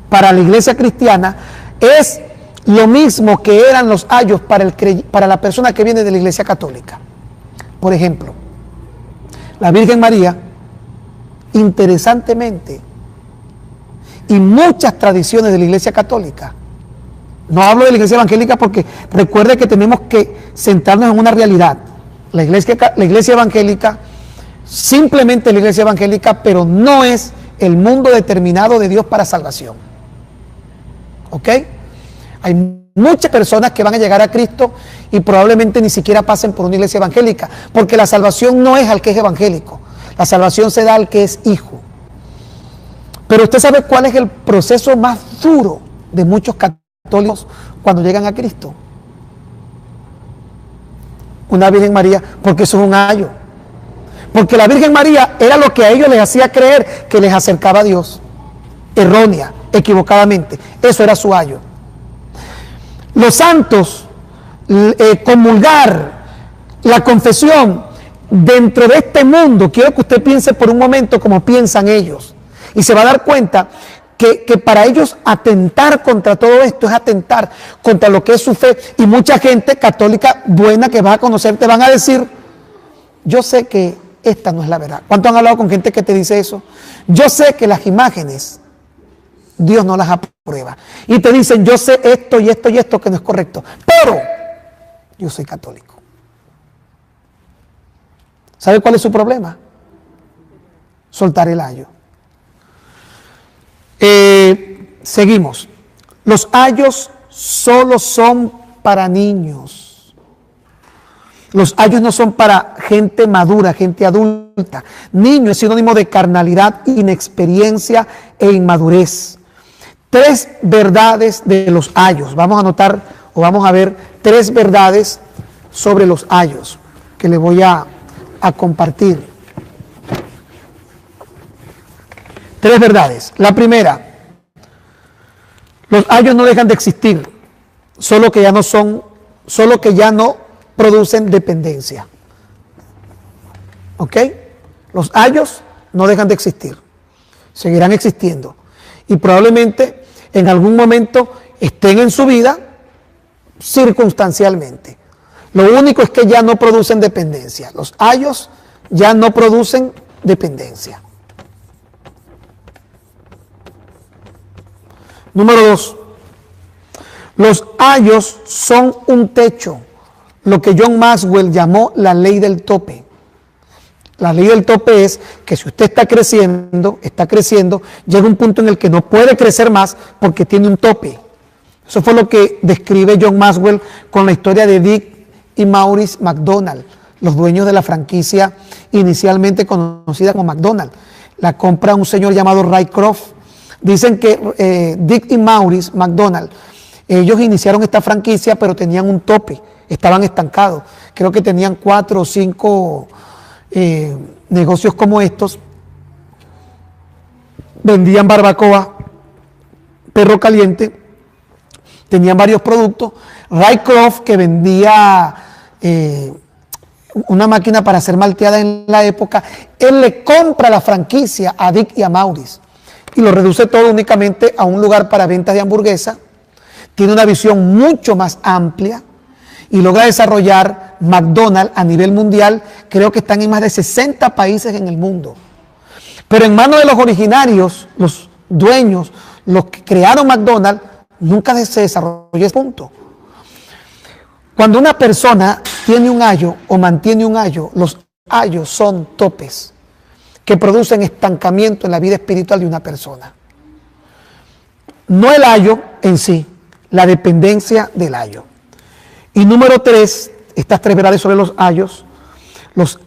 para la iglesia cristiana es lo mismo que eran los ayos para la persona que viene de la iglesia católica. Por ejemplo, la Virgen María, interesantemente, y muchas tradiciones de la iglesia católica, no hablo de la iglesia evangélica porque recuerde que tenemos que centrarnos en una realidad. La iglesia evangélica, simplemente la iglesia evangélica, pero no es el mundo determinado de Dios para salvación. ¿Ok? Hay muchas personas que van a llegar a Cristo y probablemente ni siquiera pasen por una iglesia evangélica, porque la salvación no es al que es evangélico, la salvación se da al que es hijo. Pero usted sabe cuál es el proceso más duro de muchos católicos cuando llegan a Cristo. Una Virgen María, porque eso es un ayo. Porque la Virgen María era lo que a ellos les hacía creer que les acercaba a Dios. Errónea, equivocadamente. Eso era su ayo. Los santos, comulgar, la confesión, dentro de este mundo, quiero que usted piense por un momento como piensan ellos. Y se va a dar cuenta que para ellos atentar contra todo esto es atentar contra lo que es su fe. Y mucha gente católica buena que vas a conocer te van a decir, yo sé que esta no es la verdad. ¿Cuánto han hablado con gente que te dice eso? Yo sé que las imágenes Dios no las aprueba. Y te dicen, yo sé esto y esto y esto que no es correcto, pero yo soy católico. ¿Sabe cuál es su problema? Soltar el ayo. Seguimos. Los ayos solo son para niños. Los ayos no son para gente madura, gente adulta. Niño es sinónimo de carnalidad, inexperiencia e inmadurez. 3 verdades de los ayos. Vamos a anotar o vamos a ver 3 verdades sobre los ayos que le voy a compartir. 3 verdades. La primera, los ayos no dejan de existir, solo que ya no producen dependencia. ¿Ok? Los ayos no dejan de existir, seguirán existiendo. Y probablemente en algún momento estén en su vida circunstancialmente. Lo único es que ya no producen dependencia. Los ayos ya no producen dependencia. Número 2. Los ayos son un techo, lo que John Maxwell llamó la ley del tope. La ley del tope es que si usted está creciendo, llega un punto en el que no puede crecer más porque tiene un tope. Eso fue lo que describe John Maxwell con la historia de Dick y Maurice McDonald, los dueños de la franquicia inicialmente conocida como McDonald's. La compra un señor llamado Ray Kroc. Dicen que Dick y Maurice McDonald, ellos iniciaron esta franquicia, pero tenían un tope, estaban estancados. Creo que tenían 4 o 5 negocios como estos. Vendían barbacoa, perro caliente, tenían varios productos. Ray Kroc, que vendía una máquina para ser malteada en la época, él le compra la franquicia a Dick y a Maurice y lo reduce todo únicamente a un lugar para ventas de hamburguesa. Tiene una visión mucho más amplia y logra desarrollar McDonald's a nivel mundial. Creo que están en más de 60 países en el mundo. Pero en manos de los originarios, los dueños, los que crearon McDonald's, nunca se desarrolló ese punto. Cuando una persona tiene un ayo o mantiene un ayo, los ayos son topes que producen estancamiento en la vida espiritual de una persona. No el ayo en sí, la dependencia del ayo. Y número 3, estas 3 verdades sobre los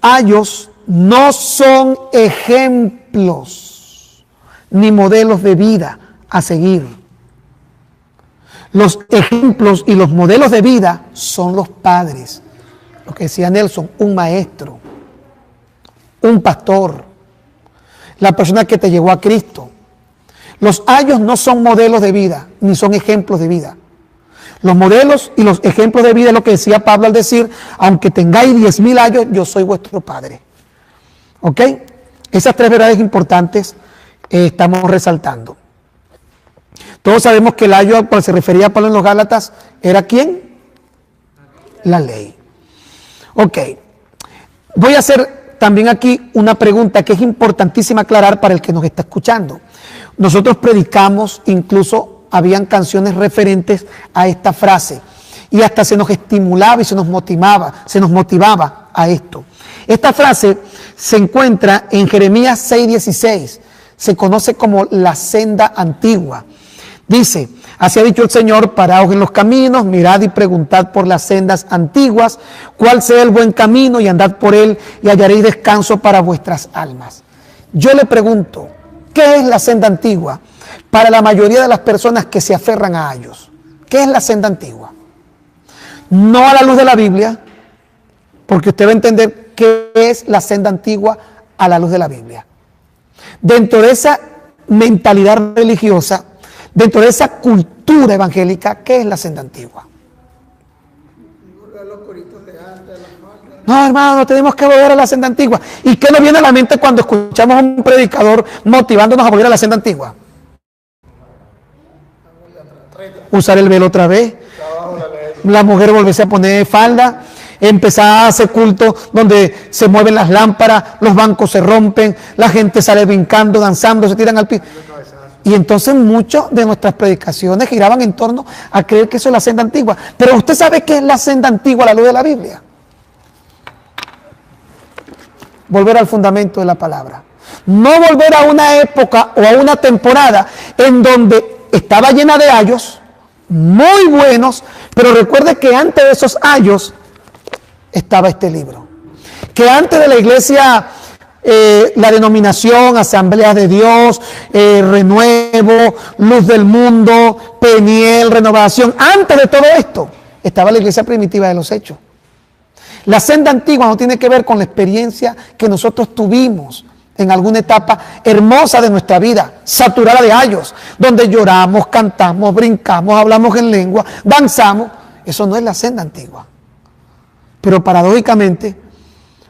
ayos no son ejemplos ni modelos de vida a seguir. Los ejemplos y los modelos de vida son los padres. Lo que decía Nelson, un maestro, un pastor, la persona que te llevó a Cristo. Los ayos no son modelos de vida, ni son ejemplos de vida. Los modelos y los ejemplos de vida es lo que decía Pablo al decir, aunque tengáis 10,000 ayos, yo soy vuestro padre. ¿Ok? Esas 3 verdades importantes estamos resaltando. Todos sabemos que el ayo al cual se refería Pablo en los Gálatas era ¿quién? La ley. Ok. Voy a hacer también aquí una pregunta que es importantísima aclarar para el que nos está escuchando. Nosotros predicamos, incluso habían canciones referentes a esta frase y hasta se nos estimulaba y se nos motivaba a esto. Esta frase se encuentra en Jeremías 6:16, se conoce como la senda antigua. Dice, así ha dicho el Señor, paraos en los caminos, mirad y preguntad por las sendas antiguas, cuál sea el buen camino y andad por él y hallaréis descanso para vuestras almas. Yo le pregunto, ¿qué es la senda antigua? Para la mayoría de las personas que se aferran a ayos, ¿qué es la senda antigua? No a la luz de la Biblia, porque usted va a entender qué es la senda antigua a la luz de la Biblia. Dentro de esa mentalidad religiosa, dentro de esa cultura evangélica, ¿qué es la senda antigua? No, hermano, tenemos que volver a la senda antigua. ¿Y qué nos viene a la mente cuando escuchamos a un predicador motivándonos a volver a la senda antigua? Usar el velo otra vez, la mujer volverse a poner falda, empezar a hacer culto donde se mueven las lámparas, los bancos se rompen, la gente sale brincando, danzando, se tiran al piso. Y entonces muchas de nuestras predicaciones giraban en torno a creer que eso es la senda antigua. Pero usted sabe qué es la senda antigua a la luz de la Biblia. Volver al fundamento de la palabra. No volver a una época o a una temporada en donde estaba llena de ayos, muy buenos, pero recuerde que antes de esos ayos estaba este libro. Que antes de la iglesia... la denominación, Asamblea de Dios, Renuevo, Luz del Mundo, Peniel, Renovación. Antes de todo esto estaba la iglesia primitiva de los Hechos. La senda antigua no tiene que ver con la experiencia que nosotros tuvimos en alguna etapa hermosa de nuestra vida, saturada de ayos, donde lloramos, cantamos, brincamos, hablamos en lengua, danzamos. Eso no es la senda antigua. Pero paradójicamente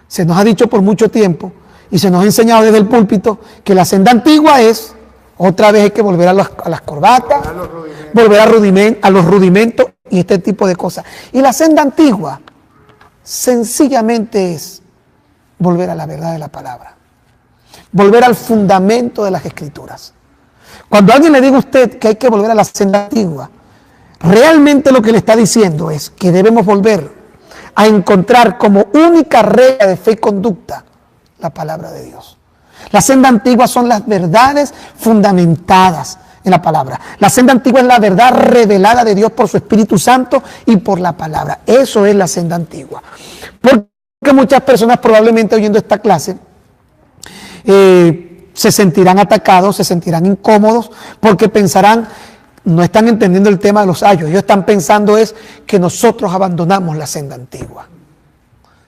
se nos ha dicho por mucho tiempo y se nos ha enseñado desde el púlpito que la senda antigua es, otra vez hay que volver a las corbatas, volver a los rudimentos y este tipo de cosas. Y la senda antigua sencillamente es volver a la verdad de la palabra, volver al fundamento de las Escrituras. Cuando alguien le diga a usted que hay que volver a la senda antigua, realmente lo que le está diciendo es que debemos volver a encontrar como única regla de fe y conducta la palabra de Dios. La senda antigua son las verdades fundamentadas en la palabra. La senda antigua es la verdad revelada de Dios por su Espíritu Santo y por la palabra. Eso es la senda antigua. Porque muchas personas probablemente oyendo esta clase se sentirán atacados, se sentirán incómodos, porque pensarán, no están entendiendo el tema de los ayos. Ellos están pensando es que nosotros abandonamos la senda antigua.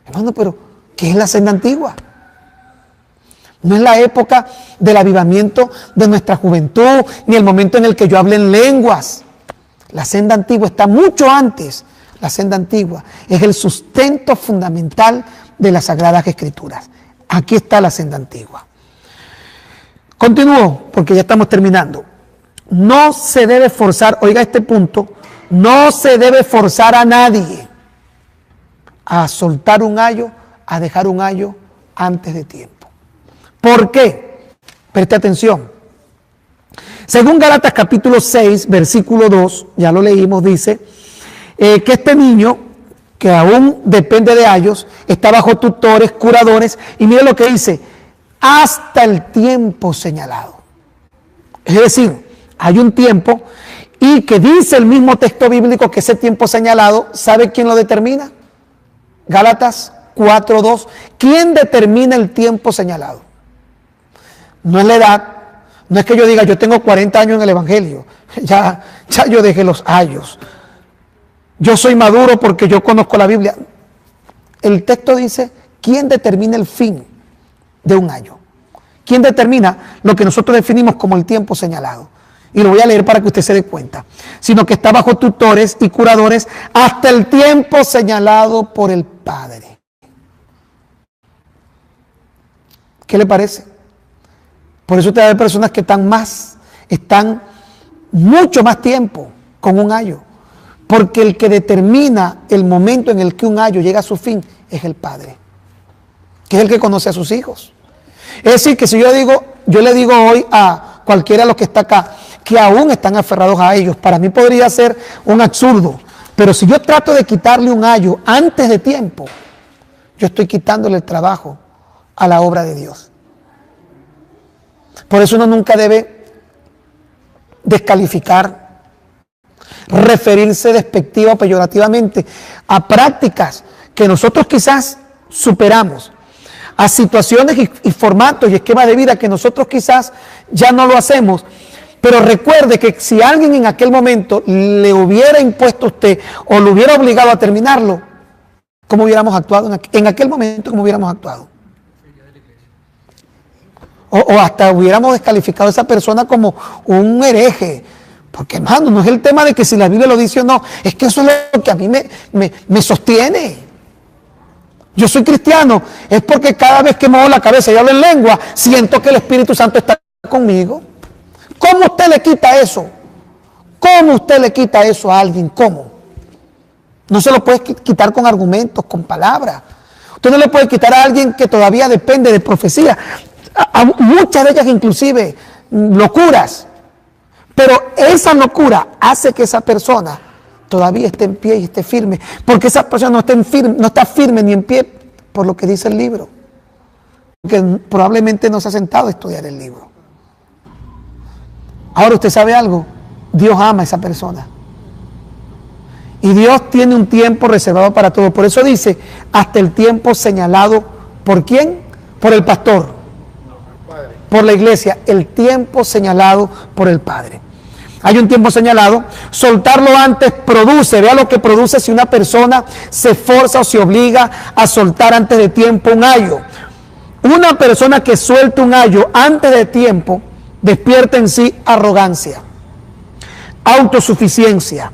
Hermano, pero ¿qué es la senda antigua? No es la época del avivamiento de nuestra juventud, ni el momento en el que yo hable en lenguas. La senda antigua está mucho antes. La senda antigua es el sustento fundamental de las Sagradas Escrituras. Aquí está la senda antigua. Continúo, porque ya estamos terminando. No se debe forzar, oiga este punto, no se debe forzar a nadie a soltar un ayo, a dejar un ayo antes de tiempo. ¿Por qué? Preste atención. Según Gálatas capítulo 6, versículo 2, ya lo leímos, dice que este niño, que aún depende de ayos, está bajo tutores, curadores, y mire lo que dice, hasta el tiempo señalado. Es decir, hay un tiempo, y que dice el mismo texto bíblico que ese tiempo señalado, ¿sabe quién lo determina? Gálatas 4:2. ¿Quién determina el tiempo señalado? No es la edad, no es que yo diga, yo tengo 40 años en el Evangelio, ya yo dejé los ayos. Yo soy maduro porque yo conozco la Biblia. El texto dice, ¿quién determina el fin de un año? ¿Quién determina lo que nosotros definimos como el tiempo señalado? Y lo voy a leer para que usted se dé cuenta. Sino que está bajo tutores y curadores hasta el tiempo señalado por el Padre. ¿Qué le parece? Por eso usted va a ver personas que están mucho más tiempo con un ayo. Porque el que determina el momento en el que un ayo llega a su fin es el Padre, que es el que conoce a sus hijos. Es decir, que si yo le digo hoy a cualquiera de los que está acá, que aún están aferrados a ellos, para mí podría ser un absurdo. Pero si yo trato de quitarle un ayo antes de tiempo, yo estoy quitándole el trabajo a la obra de Dios. Por eso uno nunca debe descalificar, referirse despectiva o peyorativamente a prácticas que nosotros quizás superamos, a situaciones y formatos y esquemas de vida que nosotros quizás ya no lo hacemos. Pero recuerde que si alguien en aquel momento le hubiera impuesto a usted o lo hubiera obligado a terminarlo, ¿cómo hubiéramos actuado en aquel momento? ¿Cómo hubiéramos actuado? O hasta hubiéramos descalificado a esa persona como un hereje. Porque, hermano, no es el tema de que si la Biblia lo dice o no, es que eso es lo que a mí me sostiene. Yo soy cristiano, es porque cada vez que muevo la cabeza y hablo en lengua, siento que el Espíritu Santo está conmigo. ¿Cómo usted le quita eso? ¿Cómo usted le quita eso a alguien? ¿Cómo? No se lo puede quitar con argumentos, con palabras. Usted no le puede quitar a alguien que todavía depende de profecía. A muchas de ellas inclusive locuras. Pero esa locura hace que esa persona todavía esté en pie y esté firme. Porque esa persona no está firme ni en pie por lo que dice el libro. Porque probablemente no se ha sentado a estudiar el libro. Ahora usted sabe algo. Dios ama a esa persona. Y Dios tiene un tiempo reservado para todo. Por eso dice, hasta el tiempo señalado. ¿Por quién? Por el pastor. Por la iglesia. El tiempo señalado por el Padre. Hay un tiempo señalado. Soltarlo antes produce. Vea lo que produce si una persona se forza o se obliga a soltar antes de tiempo un ayo. Una persona que suelta un ayo antes de tiempo despierta en sí arrogancia, autosuficiencia,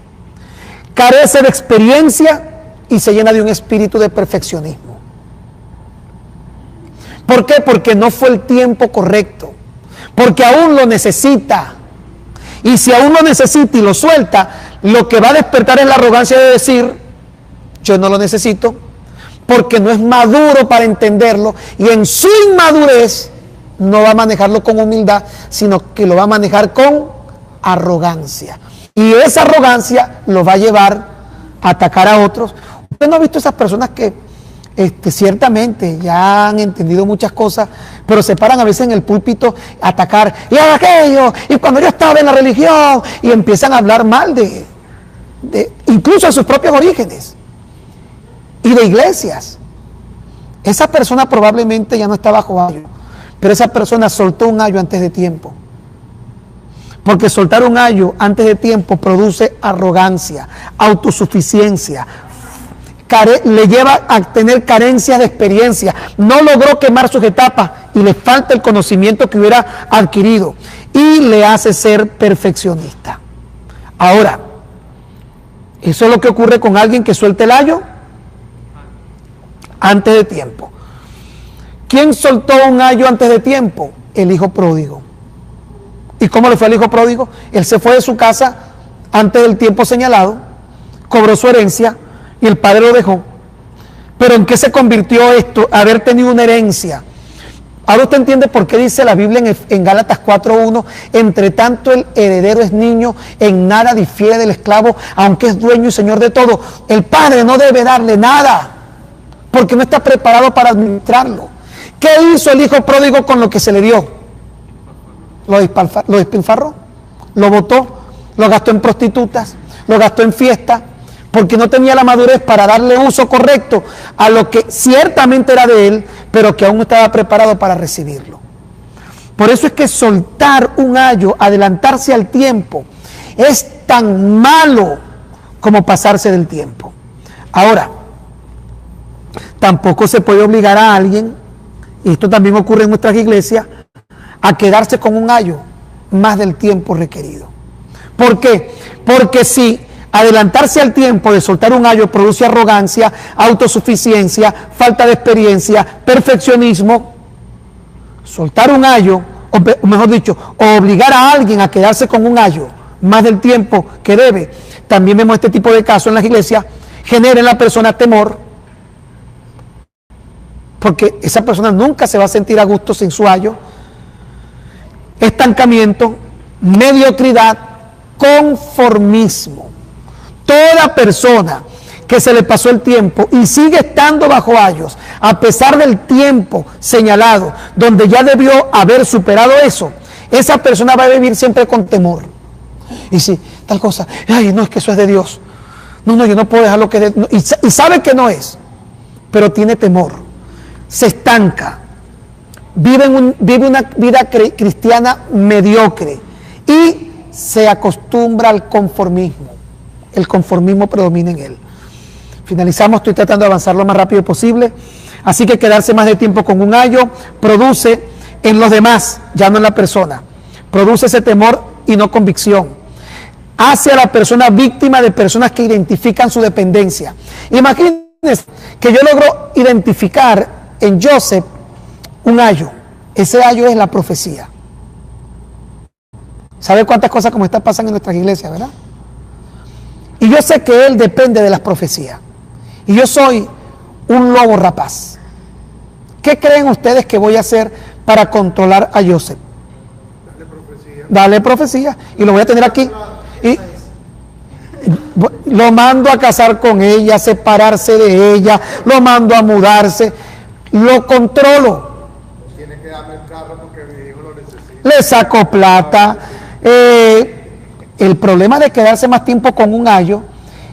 carece de experiencia y se llena de un espíritu de perfeccionismo. ¿Por qué? Porque no fue el tiempo correcto, porque aún lo necesita. Y si aún lo necesita y lo suelta, lo que va a despertar es la arrogancia de decir, yo no lo necesito, porque no es maduro para entenderlo, y en su inmadurez no va a manejarlo con humildad, sino que lo va a manejar con arrogancia. Y esa arrogancia lo va a llevar a atacar a otros. ¿Usted no ha visto esas personas que ciertamente ya han entendido muchas cosas, pero se paran a veces en el púlpito a atacar, y a aquello, y cuando yo estaba en la religión, y empiezan a hablar mal de incluso de sus propios orígenes, y de iglesias? Esa persona probablemente ya no está bajo ayo, pero esa persona soltó un ayo antes de tiempo. Porque soltar un ayo antes de tiempo produce arrogancia, autosuficiencia, le lleva a tener carencia de experiencia, no logró quemar sus etapas y le falta el conocimiento que hubiera adquirido y le hace ser perfeccionista. Ahora, ¿eso es lo que ocurre con alguien que suelta el ayo? antes de tiempo. ¿Quién soltó un ayo antes de tiempo? El hijo pródigo. ¿Y cómo le fue al hijo pródigo? Él se fue de su casa antes del tiempo señalado, cobró su herencia y el padre lo dejó. ¿Pero en qué se convirtió esto? Haber tenido una herencia. Ahora usted entiende por qué dice la Biblia en Gálatas 4:1, entre tanto el heredero es niño, en nada difiere del esclavo, aunque es dueño y señor de todo. El padre no debe darle nada, porque no está preparado para administrarlo. ¿Qué hizo el hijo pródigo con lo que se le dio? Lo despilfarró, lo botó, lo gastó en prostitutas, lo gastó en fiestas, porque no tenía la madurez para darle uso correcto a lo que ciertamente era de él, pero que aún no estaba preparado para recibirlo. Por eso es que soltar un ayo, adelantarse al tiempo, es tan malo como pasarse del tiempo. Ahora, tampoco se puede obligar a alguien, y esto también ocurre en nuestras iglesias, a quedarse con un ayo más del tiempo requerido. ¿Por qué? Porque si adelantarse al tiempo de soltar un ayo produce arrogancia, autosuficiencia, falta de experiencia, perfeccionismo, soltar un ayo, o mejor dicho, obligar a alguien a quedarse con un ayo más del tiempo que debe, también vemos este tipo de casos en las iglesias, genera en la persona temor, porque esa persona nunca se va a sentir a gusto sin su ayo, estancamiento, mediocridad, conformismo. Toda persona que se le pasó el tiempo y sigue estando bajo ayos, a pesar del tiempo señalado, donde ya debió haber superado eso, esa persona va a vivir siempre con temor. Y si tal cosa, ay, no, es que eso es de Dios. No, yo no puedo dejar lo que es de, no, y sabe que no es, pero tiene temor, se estanca, vive una vida cristiana mediocre y se acostumbra al conformismo. El conformismo predomina en él. Finalizamos, estoy tratando de avanzar lo más rápido posible. Así que quedarse más de tiempo con un ayo produce en los demás, ya no en la persona, produce ese temor y no convicción. Hace a la persona víctima de personas que identifican su dependencia. Imagínense que yo logro identificar en Joseph un ayo. Ese ayo es la profecía. ¿Sabe cuántas cosas como estas pasan en nuestras iglesias, verdad? Y yo sé que él depende de las profecías. Y yo soy un lobo rapaz. ¿Qué creen ustedes que voy a hacer para controlar a Joseph? Dale profecía. Y lo voy a tener aquí. Y lo mando a casar con ella, a separarse de ella, lo mando a mudarse. Lo controlo. Tiene que darme el carro porque mi hijo lo necesita. Le saco plata. El problema de quedarse más tiempo con un ayo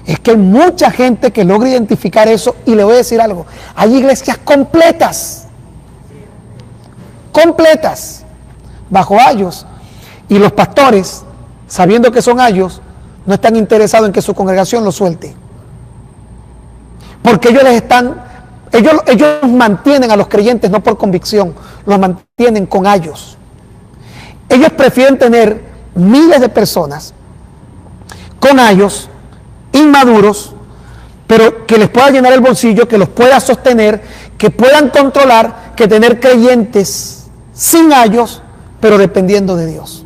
es que hay mucha gente que logra identificar eso, y le voy a decir algo, hay iglesias completas bajo ayos, y los pastores, sabiendo que son ayos, no están interesados en que su congregación lo suelte, porque ellos mantienen a los creyentes no por convicción, los mantienen con ayos. Ellos prefieren tener miles de personas con ayos inmaduros, pero que les pueda llenar el bolsillo, que los pueda sostener, que puedan controlar, que tener creyentes sin ayos, pero dependiendo de Dios.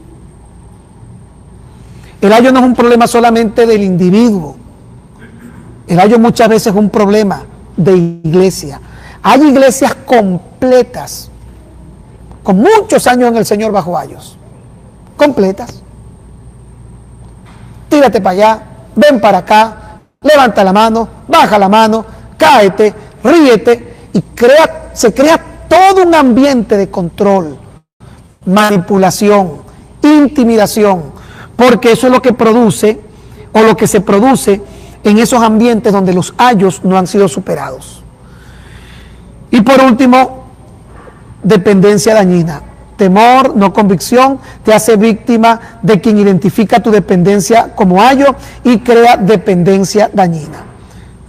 El ayo no es un problema solamente del individuo. El ayo muchas veces es un problema de iglesia. Hay iglesias completas, con muchos años en el Señor bajo ayos. Completas. Tírate para allá, ven para acá, levanta la mano, baja la mano, cáete, ríete, y se crea todo un ambiente de control, manipulación, intimidación, porque eso es lo que produce, o lo que se produce en esos ambientes donde los ayos no han sido superados. Y por último, dependencia dañina. Temor, no convicción, te hace víctima de quien identifica tu dependencia como ayo y crea dependencia dañina.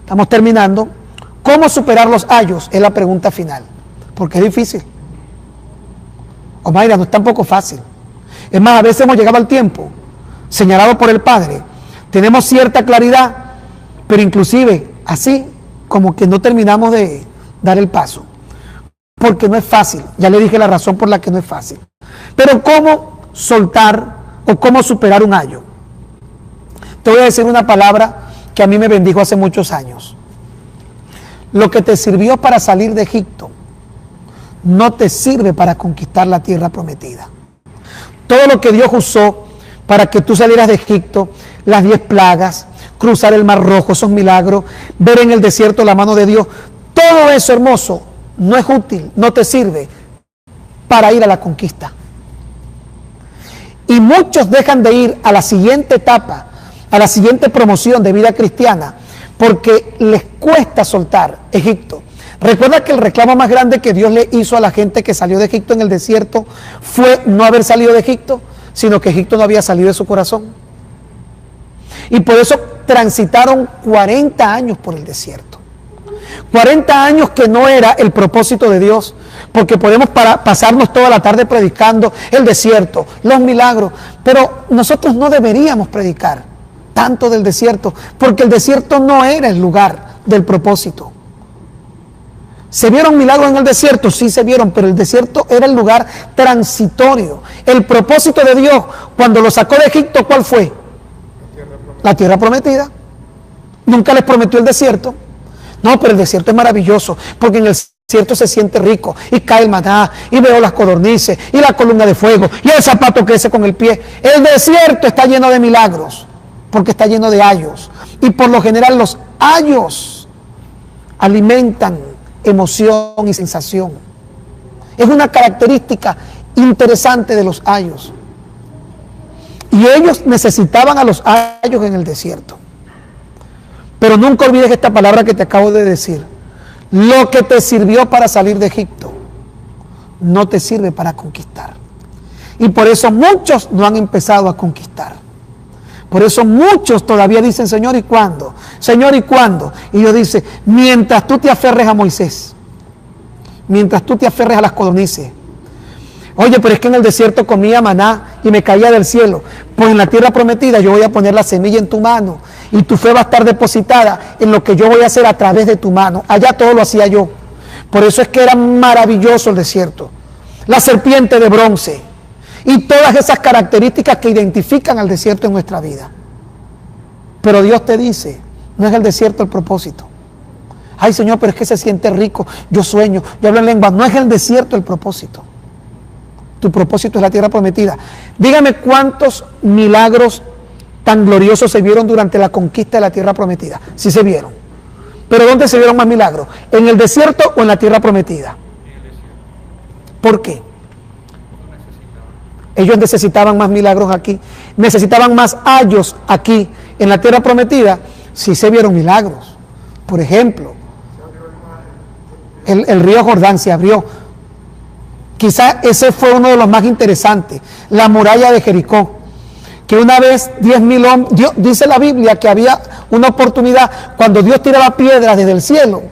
Estamos terminando. ¿Cómo superar los ayos? Es la pregunta final, porque es difícil. Omaira, no es tampoco fácil. Es más, a veces hemos llegado al tiempo señalado por el Padre. Tenemos cierta claridad, pero inclusive así como que no terminamos de dar el paso. Porque no es fácil. Ya le dije la razón por la que no es fácil. Pero ¿cómo soltar o cómo superar un ayo? Te voy a decir una palabra que a mí me bendijo hace muchos años. Lo que te sirvió para salir de Egipto no te sirve para conquistar la tierra prometida. Todo lo que Dios usó para que tú salieras de Egipto, las 10 plagas, cruzar el Mar Rojo, esos milagros, ver en el desierto la mano de Dios, todo eso hermoso no es útil, no te sirve para ir a la conquista. Y muchos dejan de ir a la siguiente etapa, a la siguiente promoción de vida cristiana, porque les cuesta soltar Egipto. Recuerda que el reclamo más grande que Dios le hizo a la gente que salió de Egipto en el desierto fue no haber salido de Egipto, sino que Egipto no había salido de su corazón. Y por eso transitaron 40 años por el desierto. 40 años que no era el propósito de Dios, porque podemos pasarnos toda la tarde predicando el desierto, los milagros, pero nosotros no deberíamos predicar tanto del desierto, porque el desierto no era el lugar del propósito. ¿Se vieron milagros en el desierto? Sí se vieron, pero el desierto era el lugar transitorio. El propósito de Dios cuando lo sacó de Egipto, ¿cuál fue? La tierra prometida. Nunca les prometió el desierto. No, pero el desierto es maravilloso, porque en el desierto se siente rico, y cae el maná, y veo las codornices, y la columna de fuego, y el zapato crece con el pie. El desierto está lleno de milagros, porque está lleno de ayos. Y por lo general los ayos alimentan emoción y sensación. Es una característica interesante de los ayos. Y ellos necesitaban a los ayos en el desierto. Pero nunca olvides esta palabra que te acabo de decir. Lo que te sirvió para salir de Egipto no te sirve para conquistar. Y por eso muchos no han empezado a conquistar. Por eso muchos todavía dicen, Señor, ¿y cuándo? Señor, ¿y cuándo? Y Dios dice, mientras tú te aferres a Moisés, mientras tú te aferres a las codornices. Oye, pero es que en el desierto comía maná y me caía del cielo. Pues en la tierra prometida yo voy a poner la semilla en tu mano y tu fe va a estar depositada en lo que yo voy a hacer a través de tu mano. Allá todo lo hacía yo. Por eso es que era maravilloso el desierto. La serpiente de bronce y todas esas características que identifican al desierto en nuestra vida. Pero Dios te dice, no es el desierto el propósito. Ay, Señor, pero es que se siente rico, yo sueño, yo hablo en lengua. No es el desierto el propósito. Tu propósito es la tierra prometida. Dígame cuántos milagros tan gloriosos se vieron durante la conquista de la tierra prometida. Sí se vieron. Pero ¿dónde se vieron más milagros? ¿En el desierto o en la tierra prometida? ¿Por qué? Ellos necesitaban más milagros aquí. Necesitaban más ayos aquí. En la tierra prometida sí se vieron milagros. Por ejemplo, el río Jordán se abrió. Quizá ese fue uno de los más interesantes. La muralla de Jericó. Que una vez 10.000 hombres, dice la Biblia que había una oportunidad cuando Dios tiraba piedras desde el cielo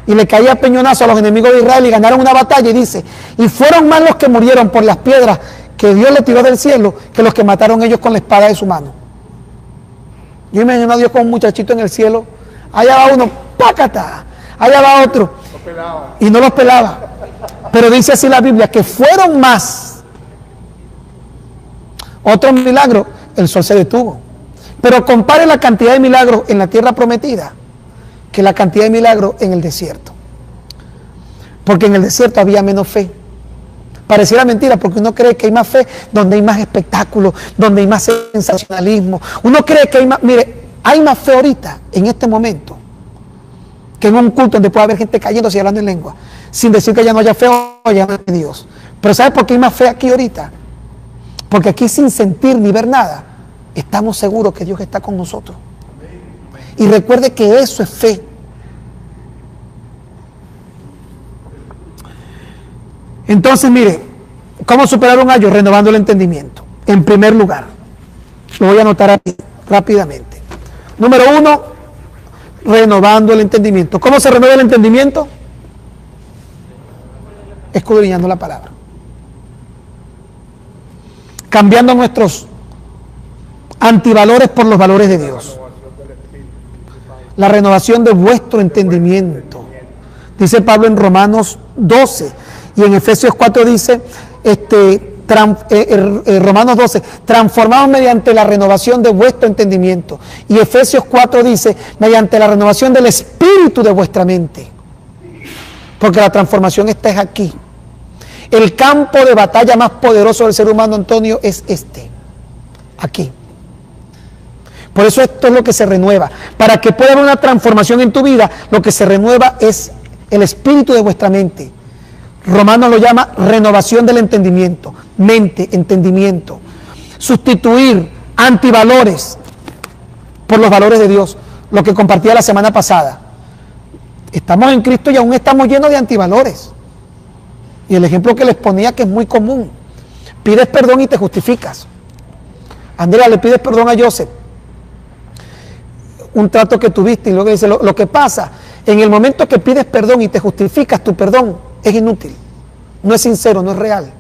y le caía peñonazo a los enemigos de Israel y ganaron una batalla, y dice, y fueron más los que murieron por las piedras que Dios le tiró del cielo que los que mataron ellos con la espada de su mano. Yo imagino a Dios con un muchachito en el cielo, allá va uno, ¡pácata! Allá va otro, y no los pelaba. Pero dice así la Biblia, que fueron más. Otro milagro, el sol se detuvo. Pero compare la cantidad de milagros en la tierra prometida que la cantidad de milagros en el desierto. Porque en el desierto había menos fe. Pareciera mentira, porque uno cree que hay más fe donde hay más espectáculo, donde hay más sensacionalismo. Uno cree que hay más, mire, hay más fe ahorita, en este momento, que en un culto donde puede haber gente cayéndose y hablando en lengua, sin decir que ya no haya fe o ya no hay Dios. Pero ¿sabe por qué hay más fe aquí ahorita? Porque aquí, sin sentir ni ver nada, estamos seguros que Dios está con nosotros. Y recuerde que eso es fe. Entonces, mire, ¿cómo superar un ayo? Renovando el entendimiento. En primer lugar, lo voy a anotar aquí rápidamente. Número 1, renovando el entendimiento. ¿Cómo se renueva el entendimiento? Escudriñando la palabra. Cambiando nuestros antivalores por los valores de Dios. La renovación de vuestro entendimiento. Dice Pablo en Romanos 12 y en Efesios 4 dice, Romanos 12, transformados mediante la renovación de vuestro entendimiento. Y Efesios 4 dice, mediante la renovación del espíritu de vuestra mente. Porque la transformación está aquí. El campo de batalla más poderoso del ser humano, Antonio, es aquí. Por eso esto es lo que se renueva. Para que pueda haber una transformación en tu vida, lo que se renueva es el espíritu de vuestra mente. Romanos lo llama renovación del entendimiento. Mente, entendimiento. Sustituir antivalores por los valores de Dios. Lo que compartía la semana pasada. Estamos en Cristo y aún estamos llenos de antivalores. Y el ejemplo que les ponía, que es muy común. Pides perdón y te justificas. Andrea, le pides perdón a Joseph. Un trato que tuviste y luego dice, lo que pasa, en el momento que pides perdón y te justificas, tu perdón es inútil. No es sincero, no es real.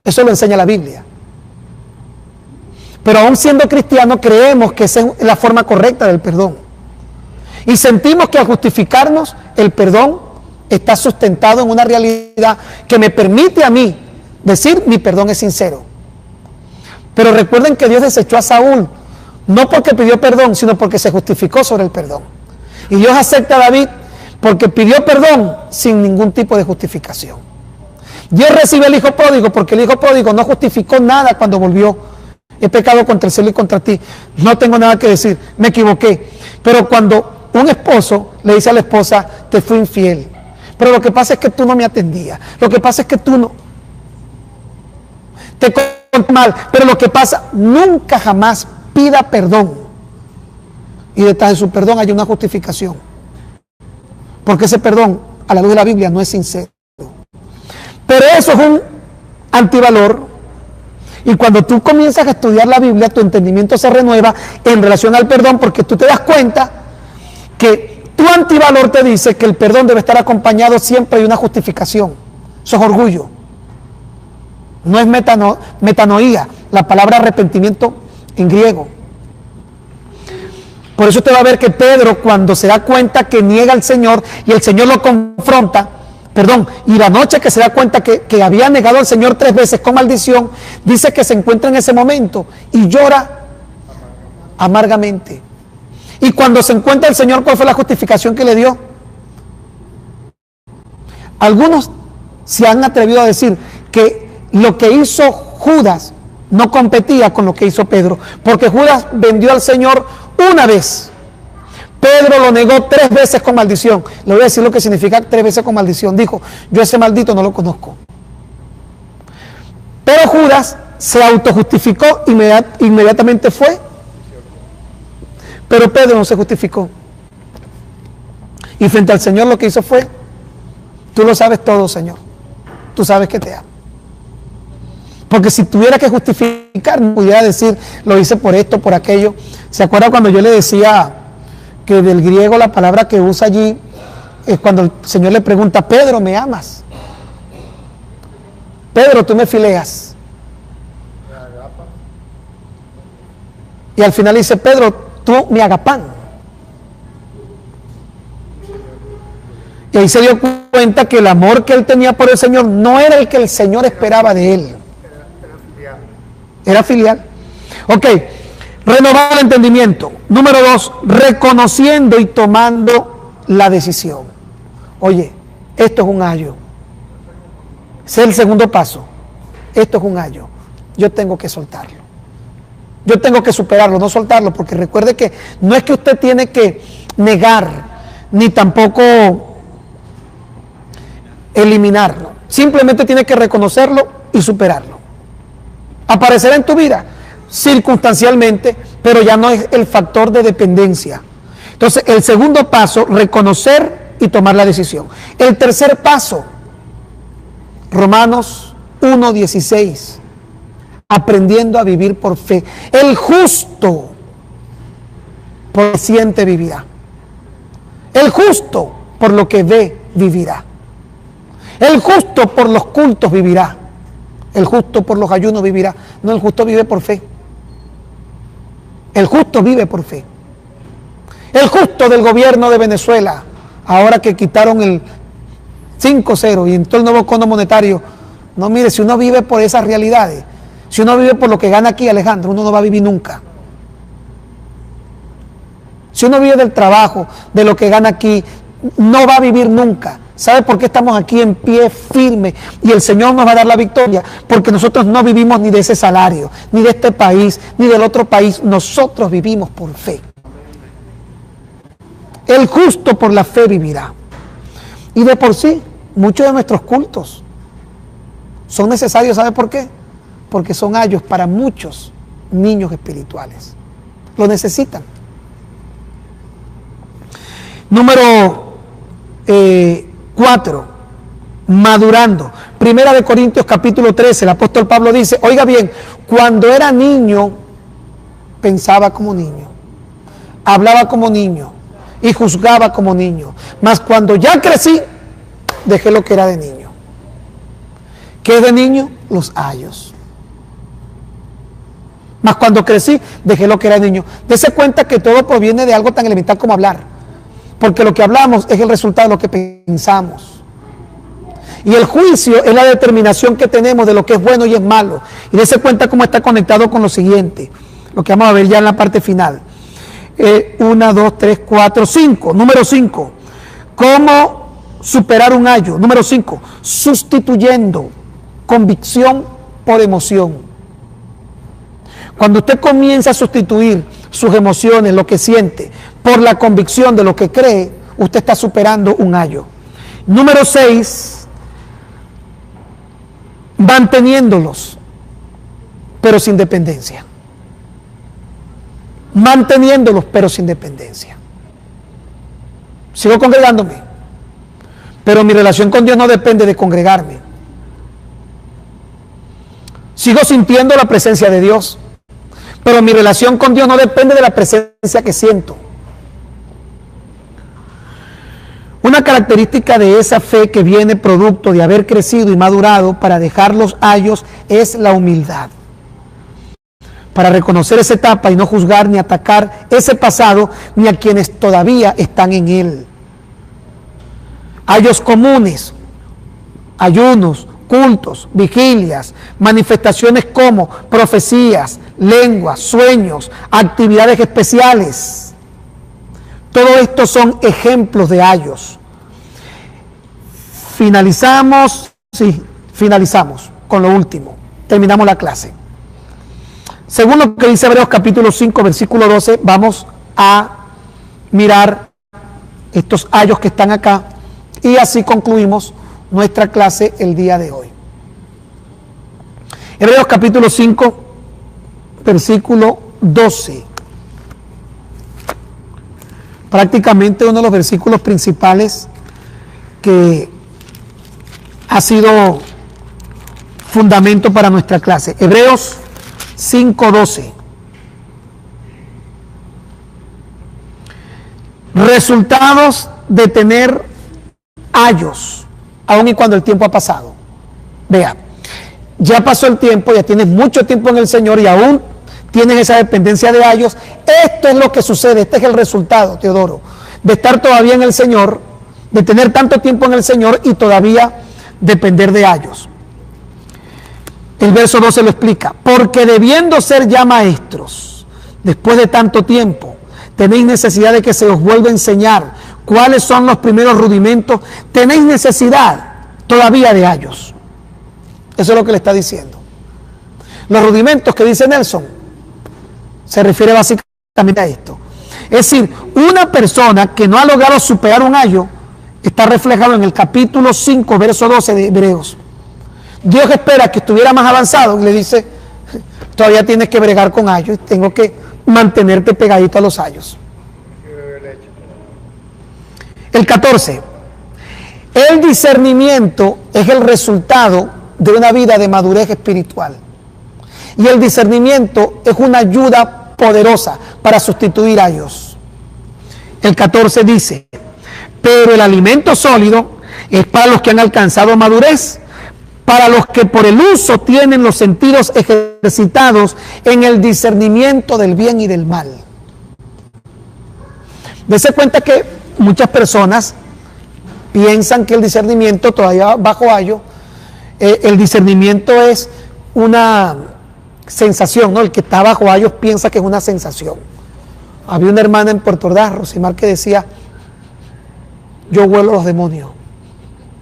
Eso lo enseña la Biblia. Pero aún siendo cristianos creemos que esa es la forma correcta del perdón. Y sentimos que al justificarnos, el perdón está sustentado en una realidad que me permite a mí decir mi perdón es sincero. Pero recuerden que Dios desechó a Saúl, no porque pidió perdón, sino porque se justificó sobre el perdón. Y Dios acepta a David porque pidió perdón sin ningún tipo de justificación. Dios recibe al hijo pródigo porque el hijo pródigo no justificó nada cuando volvió. He pecado contra el cielo y contra ti. No tengo nada que decir, me equivoqué. Pero cuando un esposo le dice a la esposa, te fui infiel. Pero lo que pasa es que tú no me atendías. Lo que pasa es que tú no. Te conté mal. Pero lo que pasa, nunca jamás pida perdón. Y detrás de su perdón hay una justificación. Porque ese perdón, a la luz de la Biblia, no es sincero. Pero eso es un antivalor. Y cuando tú comienzas a estudiar la Biblia, tu entendimiento se renueva en relación al perdón, porque tú te das cuenta que tu antivalor te dice que el perdón debe estar acompañado siempre de una justificación. Eso es orgullo. No es metanoía, la palabra arrepentimiento en griego. Por eso usted va a ver que Pedro, cuando se da cuenta que niega al Señor y el Señor lo confronta, y la noche que se da cuenta que había negado al Señor 3 veces con maldición, dice que se encuentra en ese momento y llora amargamente. Y cuando se encuentra el Señor, ¿cuál fue la justificación que le dio? Algunos se han atrevido a decir que lo que hizo Judas no competía con lo que hizo Pedro, porque Judas vendió al Señor una vez. Pedro lo negó 3 veces con maldición. Le voy a decir lo que significa 3 veces con maldición. Dijo, yo ese maldito no lo conozco. Pero Judas se autojustificó, inmediatamente fue. Pero Pedro no se justificó. Y frente al Señor lo que hizo fue, tú lo sabes todo, Señor. Tú sabes que te amo. Porque si tuviera que justificar, pudiera decir, lo hice por esto, por aquello. ¿Se acuerda cuando yo le decía que del griego la palabra que usa allí es cuando el Señor le pregunta, Pedro, ¿me amas? Pedro, tú me fileas. Y al final dice, Pedro, tú me agapán. Y ahí se dio cuenta que el amor que él tenía por el Señor no era el que el Señor esperaba de él. Era filial. Ok. Renovar el entendimiento. Número 2, reconociendo y tomando la decisión. Oye, esto es un ayo. Ese es el segundo paso. Esto es un ayo. Yo tengo que soltarlo. Yo tengo que superarlo, no soltarlo, porque recuerde que no es que usted tiene que negar, ni tampoco eliminarlo. Simplemente tiene que reconocerlo y superarlo. Aparecerá en tu vida circunstancialmente, pero ya no es el factor de dependencia. Entonces, el segundo paso, reconocer y tomar la decisión. El tercer paso, Romanos 1:16, aprendiendo a vivir por fe. El justo por lo que siente vivirá. El justo por lo que ve vivirá. El justo por los cultos vivirá. El justo por los ayunos vivirá. No, el justo vive por fe. El justo vive por fe. El justo del gobierno de Venezuela ahora que quitaron el 5-0 y entró el nuevo cono monetario. No, mire, si uno vive por esas realidades, si uno vive por lo que gana aquí, Alejandro, uno no va a vivir nunca. Si uno vive del trabajo, de lo que gana aquí, no va a vivir nunca. ¿Sabe por qué estamos aquí en pie firme? Y el Señor nos va a dar la victoria, porque nosotros no vivimos ni de ese salario, ni de este país, ni del otro país. Nosotros vivimos por fe. El justo por la fe vivirá. Y de por sí, muchos de nuestros cultos son necesarios. ¿Sabe por qué? Porque son ayos para muchos niños espirituales. Lo necesitan. Número 4, madurando. Primera de Corintios capítulo 13, el apóstol Pablo dice, oiga bien, cuando era niño, pensaba como niño, hablaba como niño y juzgaba como niño, mas cuando ya crecí, dejé lo que era de niño. ¿Qué es de niño? Los ayos. Mas cuando crecí, dejé lo que era de niño. Dese cuenta que todo proviene de algo tan elemental como hablar. Porque lo que hablamos es el resultado de lo que pensamos. Y el juicio es la determinación que tenemos de lo que es bueno y es malo. Y dése cuenta cómo está conectado con lo siguiente, lo que vamos a ver ya en la parte final. 1, 2, 3, 4, 5. Número 5. ¿Cómo superar un ayo? Número 5. Sustituyendo convicción por emoción. Cuando usted comienza a sustituir sus emociones, lo que siente, por la convicción de lo que cree, usted está superando un ayo. Número 6, manteniéndolos, pero sin dependencia. Manteniéndolos, pero sin dependencia. Sigo congregándome, pero mi relación con Dios no depende de congregarme. Sigo sintiendo la presencia de Dios, pero mi relación con Dios no depende de la presencia que siento. Una característica de esa fe que viene producto de haber crecido y madurado para dejar los ayos es la humildad. Para reconocer esa etapa y no juzgar ni atacar ese pasado ni a quienes todavía están en él. Ayos comunes, ayunos, cultos, vigilias, manifestaciones como profecías, lenguas, sueños, actividades especiales. Todo esto son ejemplos de ayos. Finalizamos con lo último. Terminamos la clase. Según lo que dice Hebreos capítulo 5, versículo 12, vamos a mirar estos ayos que están acá y así concluimos nuestra clase el día de hoy. Hebreos capítulo 5, versículo 12. Prácticamente uno de los versículos principales que ha sido fundamento para nuestra clase. Hebreos 5:12. Resultados de tener ayos, aun y cuando el tiempo ha pasado. Vea, ya pasó el tiempo, ya tienes mucho tiempo en el Señor y aún tienes esa dependencia de ayos. Esto es lo que sucede, este es el resultado, Teodoro, de estar todavía en el Señor, de tener tanto tiempo en el Señor y todavía depender de ayos. El verso 12 lo explica. Porque debiendo ser ya maestros, después de tanto tiempo, tenéis necesidad de que se os vuelva a enseñar cuáles son los primeros rudimentos. Tenéis necesidad todavía de ayos. Eso es lo que le está diciendo. Los rudimentos que dice Nelson se refiere básicamente a esto. Es decir, una persona que no ha logrado superar un ayo está reflejado en el capítulo 5, verso 12 de Hebreos. Dios espera que estuviera más avanzado y le dice, todavía tienes que bregar con ayos, tengo que mantenerte pegadito a los ayos. El 14. El discernimiento es el resultado de una vida de madurez espiritual. Y el discernimiento es una ayuda poderosa para sustituir ayos. El 14 dice, pero el alimento sólido es para los que han alcanzado madurez, para los que por el uso tienen los sentidos ejercitados en el discernimiento del bien y del mal. Dese cuenta que muchas personas piensan que el discernimiento, todavía bajo Ayo, el discernimiento es una sensación, ¿no? El que está bajo Ayo piensa que es una sensación. Había una hermana en Puerto Ordaz, Rosimar, que decía: yo huelo los demonios.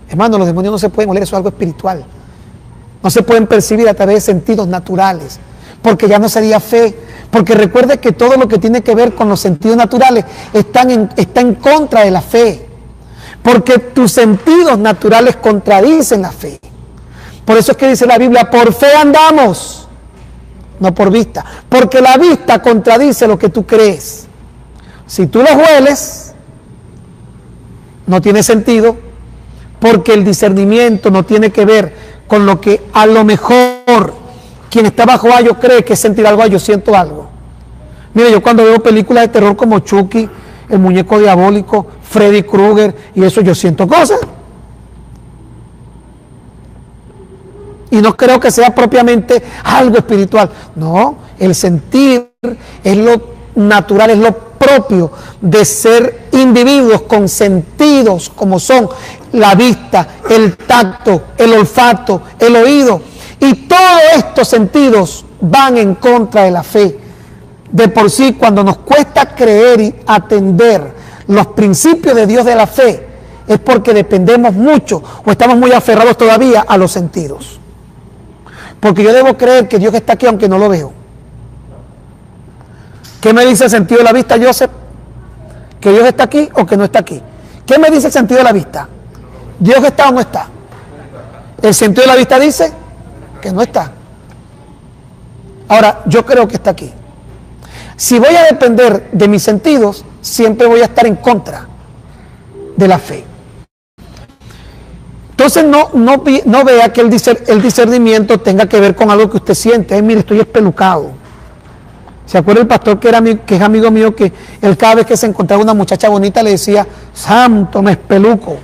Hermano, los demonios no se pueden oler, eso es algo espiritual. No se pueden percibir a través de sentidos naturales, porque ya no sería fe. Porque recuerde que todo lo que tiene que ver con los sentidos naturales está en contra de la fe. Porque tus sentidos naturales contradicen la fe. Por eso es que dice la Biblia: por fe andamos, no por vista. Porque la vista contradice lo que tú crees. Si tú los hueles, no tiene sentido, porque el discernimiento no tiene que ver con lo que a lo mejor quien está bajo Ayo cree que es sentir algo. Yo siento algo. Mire, yo cuando veo películas de terror como Chucky, el muñeco diabólico, Freddy Krueger y eso, yo siento cosas. Y no creo que sea propiamente algo espiritual. No, el sentir es lo natural, es lo propio de ser individuos con sentidos como son la vista, el tacto, el olfato, el oído. Y todos estos sentidos van en contra de la fe. De por sí, cuando nos cuesta creer y atender los principios de Dios de la fe, es porque dependemos mucho o estamos muy aferrados todavía a los sentidos. Porque yo debo creer que Dios está aquí aunque no lo veo. ¿Qué me dice el sentido de la vista, Joseph? ¿Que Dios está aquí o que no está aquí? ¿Qué me dice el sentido de la vista? ¿Dios está o no está? El sentido de la vista dice que no está. Ahora, yo creo que está aquí. Si voy a depender de mis sentidos, siempre voy a estar en contra de la fe. Entonces no vea que el discernimiento tenga que ver con algo que usted siente. Ay, mire, estoy espelucado. ¿Se acuerda el pastor que es amigo mío, que él cada vez que se encontraba una muchacha bonita le decía: santo, me espeluco?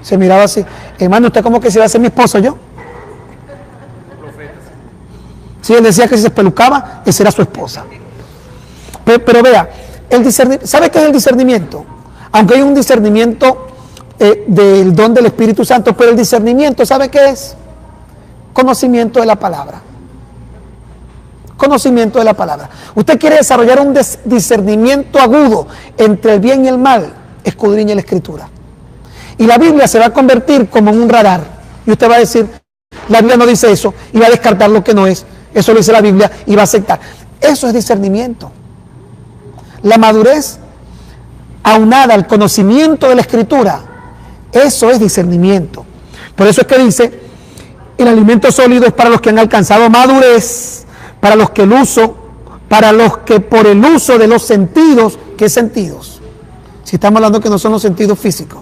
Se miraba así: hermano, ¿usted cómo que se va a hacer mi esposo yo? Sí, él decía que si se espelucaba, esa era su esposa. Pero vea, ¿sabe qué es el discernimiento? Aunque hay un discernimiento del don del Espíritu Santo, pero el discernimiento, ¿sabe qué es? Conocimiento de la palabra. Conocimiento de la palabra. Usted quiere desarrollar un discernimiento agudo entre el bien y el mal, escudriñe la Escritura. Y la Biblia se va a convertir como en un radar. Y usted va a decir: la Biblia no dice eso, y va a descartar lo que no es. Eso lo dice la Biblia y va a aceptar. Eso es discernimiento. La madurez aunada al conocimiento de la Escritura, eso es discernimiento. Por eso es que dice: el alimento sólido es para los que han alcanzado madurez, para los que por el uso de los sentidos. ¿Qué sentidos? Si estamos hablando que no son los sentidos físicos.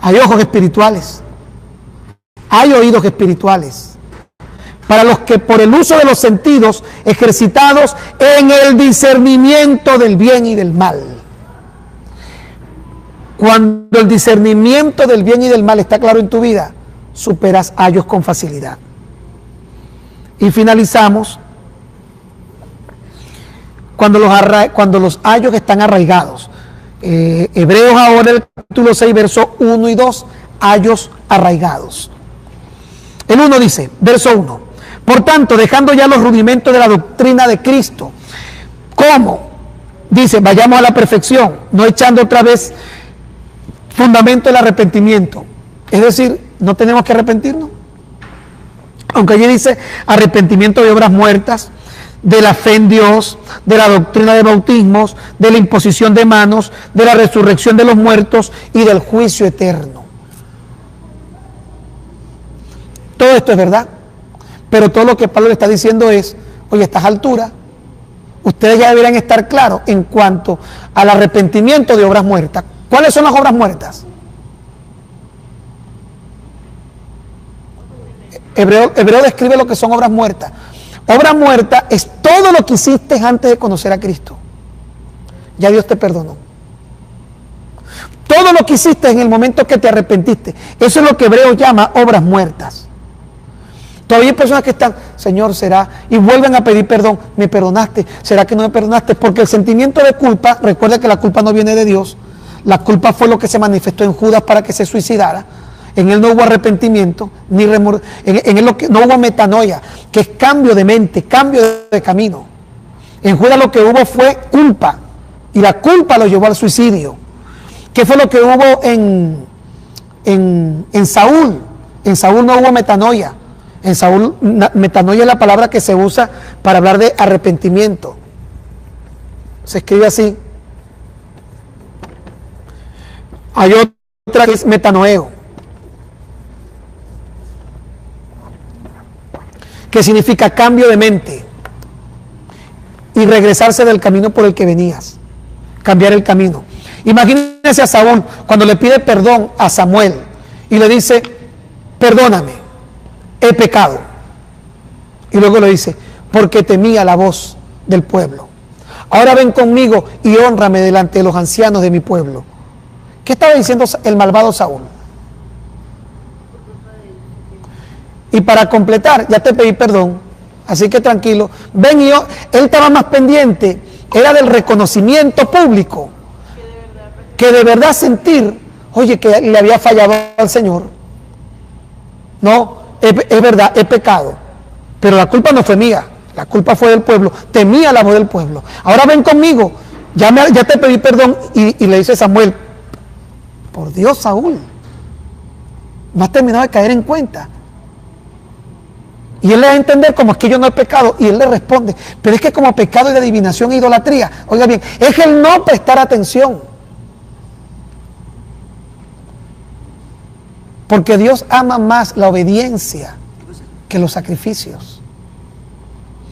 Hay ojos espirituales, hay oídos espirituales. Para los que por el uso de los sentidos ejercitados en el discernimiento del bien y del mal. Cuando el discernimiento del bien y del mal está claro en tu vida, superas ayos con facilidad. Y finalizamos cuando los ayos están arraigados. Hebreos ahora, el capítulo 6, verso 1 y 2, ayos arraigados. El 1 dice, verso 1: por tanto, dejando ya los rudimentos de la doctrina de Cristo, ¿cómo? Dice: vayamos a la perfección, no echando otra vez fundamento del arrepentimiento. Es decir, no tenemos que arrepentirnos. Aunque allí dice arrepentimiento de obras muertas, de la fe en Dios, de la doctrina de bautismos, de la imposición de manos, de la resurrección de los muertos y del juicio eterno. Todo esto es verdad, pero todo lo que Pablo le está diciendo es: oye, a estas alturas, ustedes ya deberían estar claros en cuanto al arrepentimiento de obras muertas. ¿Cuáles son las obras muertas? Hebreo describe lo que son obras muertas. Obra muerta es todo lo que hiciste antes de conocer a Cristo. Ya Dios te perdonó. Todo lo que hiciste en el momento que te arrepentiste. Eso es lo que Hebreo llama obras muertas. Todavía hay personas que están: Señor, ¿será? Y vuelven a pedir perdón. ¿Me perdonaste? ¿Será que no me perdonaste? Porque el sentimiento de culpa, recuerda que la culpa no viene de Dios. La culpa fue lo que se manifestó en Judas para que se suicidara. En él no hubo arrepentimiento, ni en él no hubo metanoia, que es cambio de mente, cambio de camino. En Judas lo que hubo fue culpa, y la culpa lo llevó al suicidio. ¿Qué fue lo que hubo en Saúl? En Saúl no hubo metanoia. En Saúl, metanoia es la palabra que se usa para hablar de arrepentimiento. Se escribe así. Hay otra que es metanoeo, que significa cambio de mente y regresarse del camino por el que venías, cambiar el camino. Imagínense a Saúl cuando le pide perdón a Samuel y le dice, perdóname, he pecado. Y luego le dice, porque temía la voz del pueblo. Ahora ven conmigo y hónrame delante de los ancianos de mi pueblo. ¿Qué estaba diciendo el malvado Saúl? Y para completar, ya te pedí perdón, así que tranquilo. Ven y yo, él estaba más pendiente, era del reconocimiento público, que de verdad sentir, oye, que le había fallado al Señor. No, es verdad, he pecado, pero la culpa no fue mía, la culpa fue del pueblo, temía la voz del pueblo. Ahora ven conmigo, ya te pedí perdón, y le dice Samuel, por Dios, Saúl, no has terminado de caer en cuenta. Y él le da a entender como es que yo no he pecado, y él le responde, pero es que como pecado y de adivinación e idolatría, oiga bien, es el no prestar atención. Porque Dios ama más la obediencia que los sacrificios.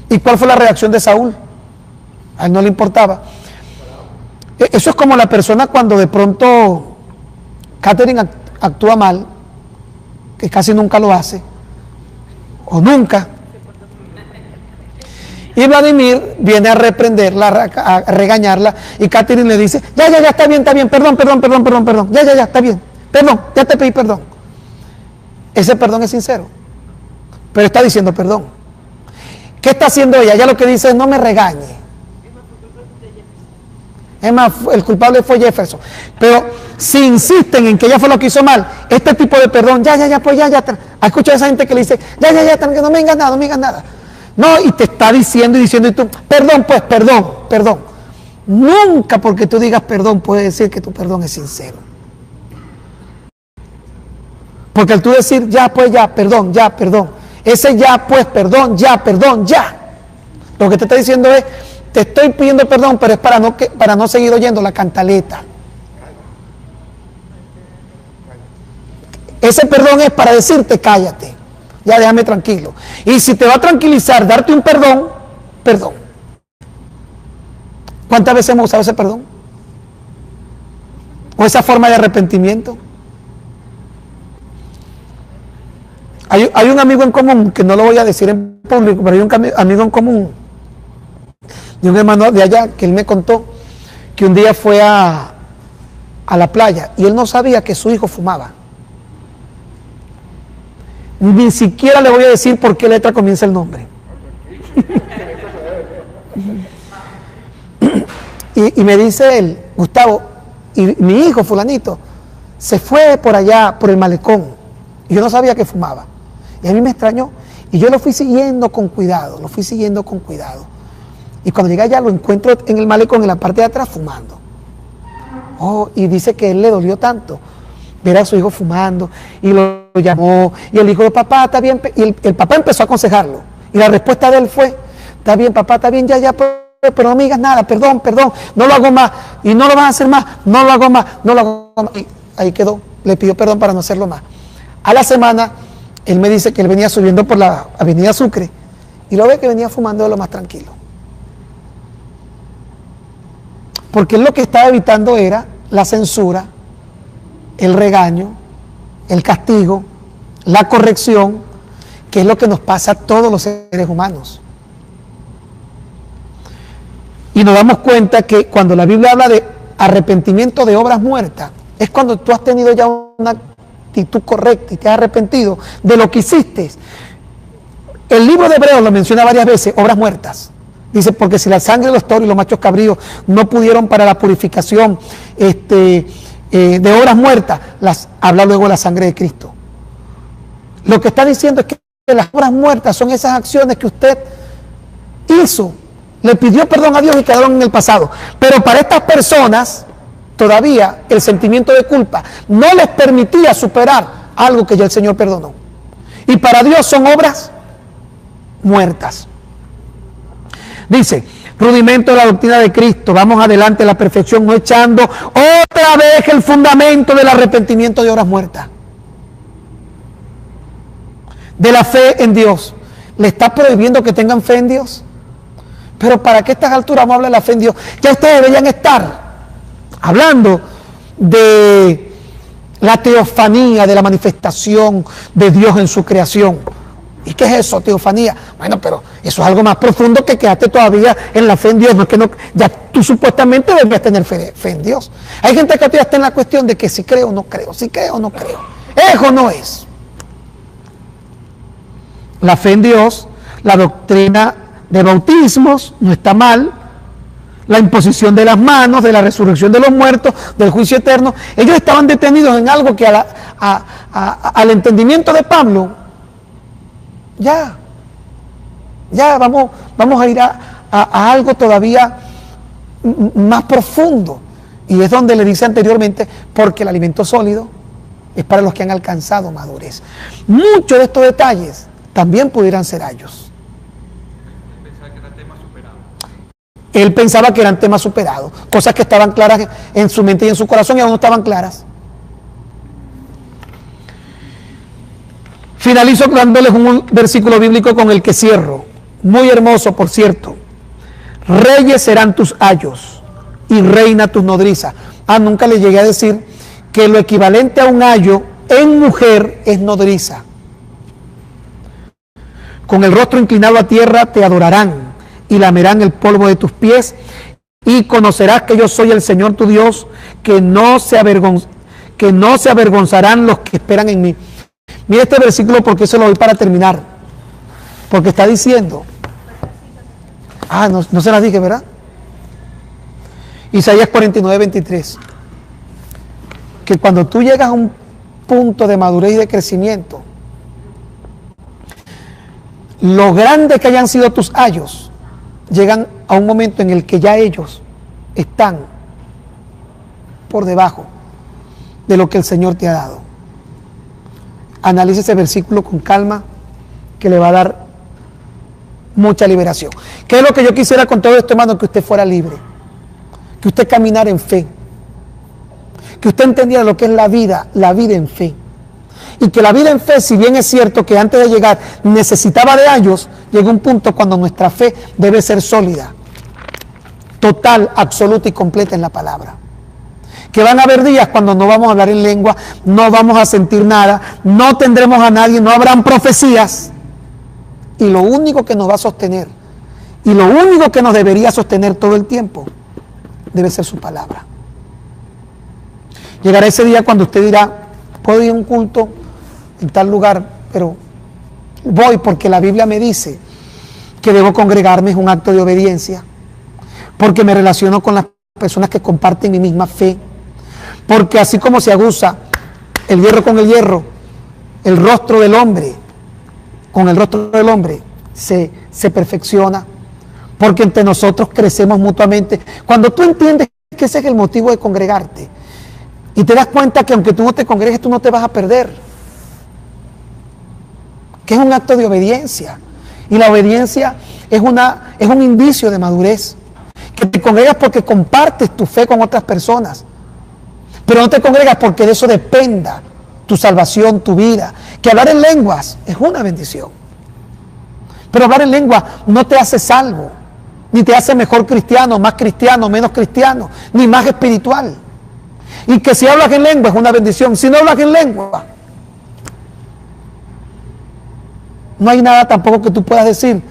¿Y cuál fue la reacción de Saúl? A él no le importaba. Eso es como la persona cuando de pronto Catherine actúa mal, que casi nunca lo hace, o nunca. Y Vladimir viene a reprenderla, a regañarla, y Catherine le dice, ya, está bien, perdón, ya, está bien, perdón, ya te pedí perdón. Ese perdón es sincero, pero está diciendo perdón. ¿Qué está haciendo ella? Ella lo que dice es, no me regañe. Es más, el culpable fue Jefferson. Pero si insisten en que ella fue lo que hizo mal, este tipo de perdón, ya. ¿Ha escuchado a esa gente que le dice, ya, tranquilo, no me digas nada? No, y te está diciendo y tú, perdón, pues, perdón. Nunca porque tú digas perdón puede decir que tu perdón es sincero. Porque al tú decir, perdón. Ese ya, pues, perdón, ya. Lo que te está diciendo es, te estoy pidiendo perdón, pero es para no seguir oyendo la cantaleta. Ese perdón es para decirte, cállate, ya déjame tranquilo. Y si te va a tranquilizar, darte un perdón. ¿Cuántas veces hemos usado ese perdón? ¿O esa forma de arrepentimiento? Hay un amigo en común, que no lo voy a decir en público, pero hay un amigo en común, de un hermano de allá, que él me contó que un día fue a la playa y él no sabía que su hijo fumaba. Ni siquiera le voy a decir por qué letra comienza el nombre. Y me dice él, Gustavo, y mi hijo fulanito se fue por allá, por el malecón, y yo no sabía que fumaba. Y a mí me extrañó, y yo lo fui siguiendo con cuidado. Y cuando llegué allá lo encuentro en el malecón, en la parte de atrás, fumando. Y dice que a él le dolió tanto ver a su hijo fumando, y lo llamó, y él dijo, papá, está bien, y el papá empezó a aconsejarlo, y la respuesta de él fue, está bien, papá, está bien, ya, pero no me digas nada, perdón, no lo hago más, y no lo vas a hacer más, no lo hago más, y ahí quedó, le pidió perdón para no hacerlo más. A la semana, él me dice que él venía subiendo por la avenida Sucre, y lo ve que venía fumando de lo más tranquilo. Porque él lo que estaba evitando era la censura, el regaño, el castigo, la corrección, que es lo que nos pasa a todos los seres humanos. Y nos damos cuenta que cuando la Biblia habla de arrepentimiento de obras muertas, es cuando tú has tenido ya una actitud correcta y te has arrepentido de lo que hiciste. El libro de Hebreos lo menciona varias veces, obras muertas. Dice, porque si la sangre de los toros y los machos cabríos no pudieron para la purificación de obras muertas, habla luego de la sangre de Cristo. Lo que está diciendo es que las obras muertas son esas acciones que usted hizo, le pidió perdón a Dios y quedaron en el pasado. Pero para estas personas, todavía el sentimiento de culpa no les permitía superar algo que ya el Señor perdonó. Y para Dios son obras muertas. Dice, rudimento de la doctrina de Cristo, vamos adelante a la perfección, no echando otra vez el fundamento del arrepentimiento de obras muertas. De la fe en Dios. ¿Le está prohibiendo que tengan fe en Dios? Pero ¿para qué a estas alturas vamos a hablar de la fe en Dios? Ya ustedes deberían estar hablando de la teofanía, de la manifestación de Dios en su creación. ¿Y qué es eso, teofanía? Bueno, pero eso es algo más profundo que quedaste todavía en la fe en Dios. No es que no, ya tú supuestamente deberías tener fe en Dios. Hay gente que todavía está en la cuestión de que si creo o no creo, si creo o no creo. ¿Es o no es? La fe en Dios, la doctrina de bautismos, no está mal. La imposición de las manos, de la resurrección de los muertos, del juicio eterno. Ellos estaban detenidos en algo que al entendimiento de Pablo, ya vamos a ir a algo todavía más profundo. Y es donde le dice anteriormente, porque el alimento sólido es para los que han alcanzado madurez. Muchos de estos detalles también pudieran ser ayos. Él pensaba que eran temas superados, cosas que estaban claras en su mente y en su corazón y aún no estaban claras. Finalizo dándoles un versículo bíblico con el que cierro, muy hermoso por cierto. Reyes serán tus ayos y reina tus nodrizas. Nunca le llegué a decir que lo equivalente a un ayo en mujer es nodriza. Con el rostro inclinado a tierra te adorarán y lamerán el polvo de tus pies, y conocerás que yo soy el Señor tu Dios, que no se avergonzarán los que esperan en mí. Mira este versículo porque eso lo doy para terminar, porque está diciendo, no se las dije, ¿verdad? Isaías 49, 23, que cuando tú llegas a un punto de madurez y de crecimiento, lo grande que hayan sido tus ayos, llegan a un momento en el que ya ellos están por debajo de lo que el Señor te ha dado. Analice ese versículo con calma, que le va a dar mucha liberación. ¿Qué es lo que yo quisiera con todo esto, hermano? Que usted fuera libre, que usted caminara en fe, que usted entendiera lo que es la vida en fe. Y que la vida en fe, si bien es cierto que antes de llegar necesitaba de años, llega un punto cuando nuestra fe debe ser sólida, total, absoluta y completa en la palabra. Que van a haber días cuando no vamos a hablar en lengua, no vamos a sentir nada, no tendremos a nadie, no habrán profecías. Y lo único que nos va a sostener, y lo único que nos debería sostener todo el tiempo, debe ser su palabra. Llegará ese día cuando usted dirá, puedo ir a un culto en tal lugar, pero voy porque la Biblia me dice que debo congregarme, es un acto de obediencia, porque me relaciono con las personas que comparten mi misma fe, porque así como se aguza el hierro con el hierro, el rostro del hombre con el rostro del hombre se perfecciona, porque entre nosotros crecemos mutuamente. Cuando tú entiendes que ese es el motivo de congregarte y te das cuenta que aunque tú no te congregues, tú no te vas a perder, que es un acto de obediencia, y la obediencia es un indicio de madurez. Que te congregas porque compartes tu fe con otras personas, pero no te congregas porque de eso dependa tu salvación, tu vida. Que hablar en lenguas es una bendición, pero hablar en lengua no te hace salvo, ni te hace mejor cristiano, más cristiano, menos cristiano, ni más espiritual. Y que si hablas en lengua es una bendición, si no hablas en lengua, no hay nada tampoco que tú puedas decir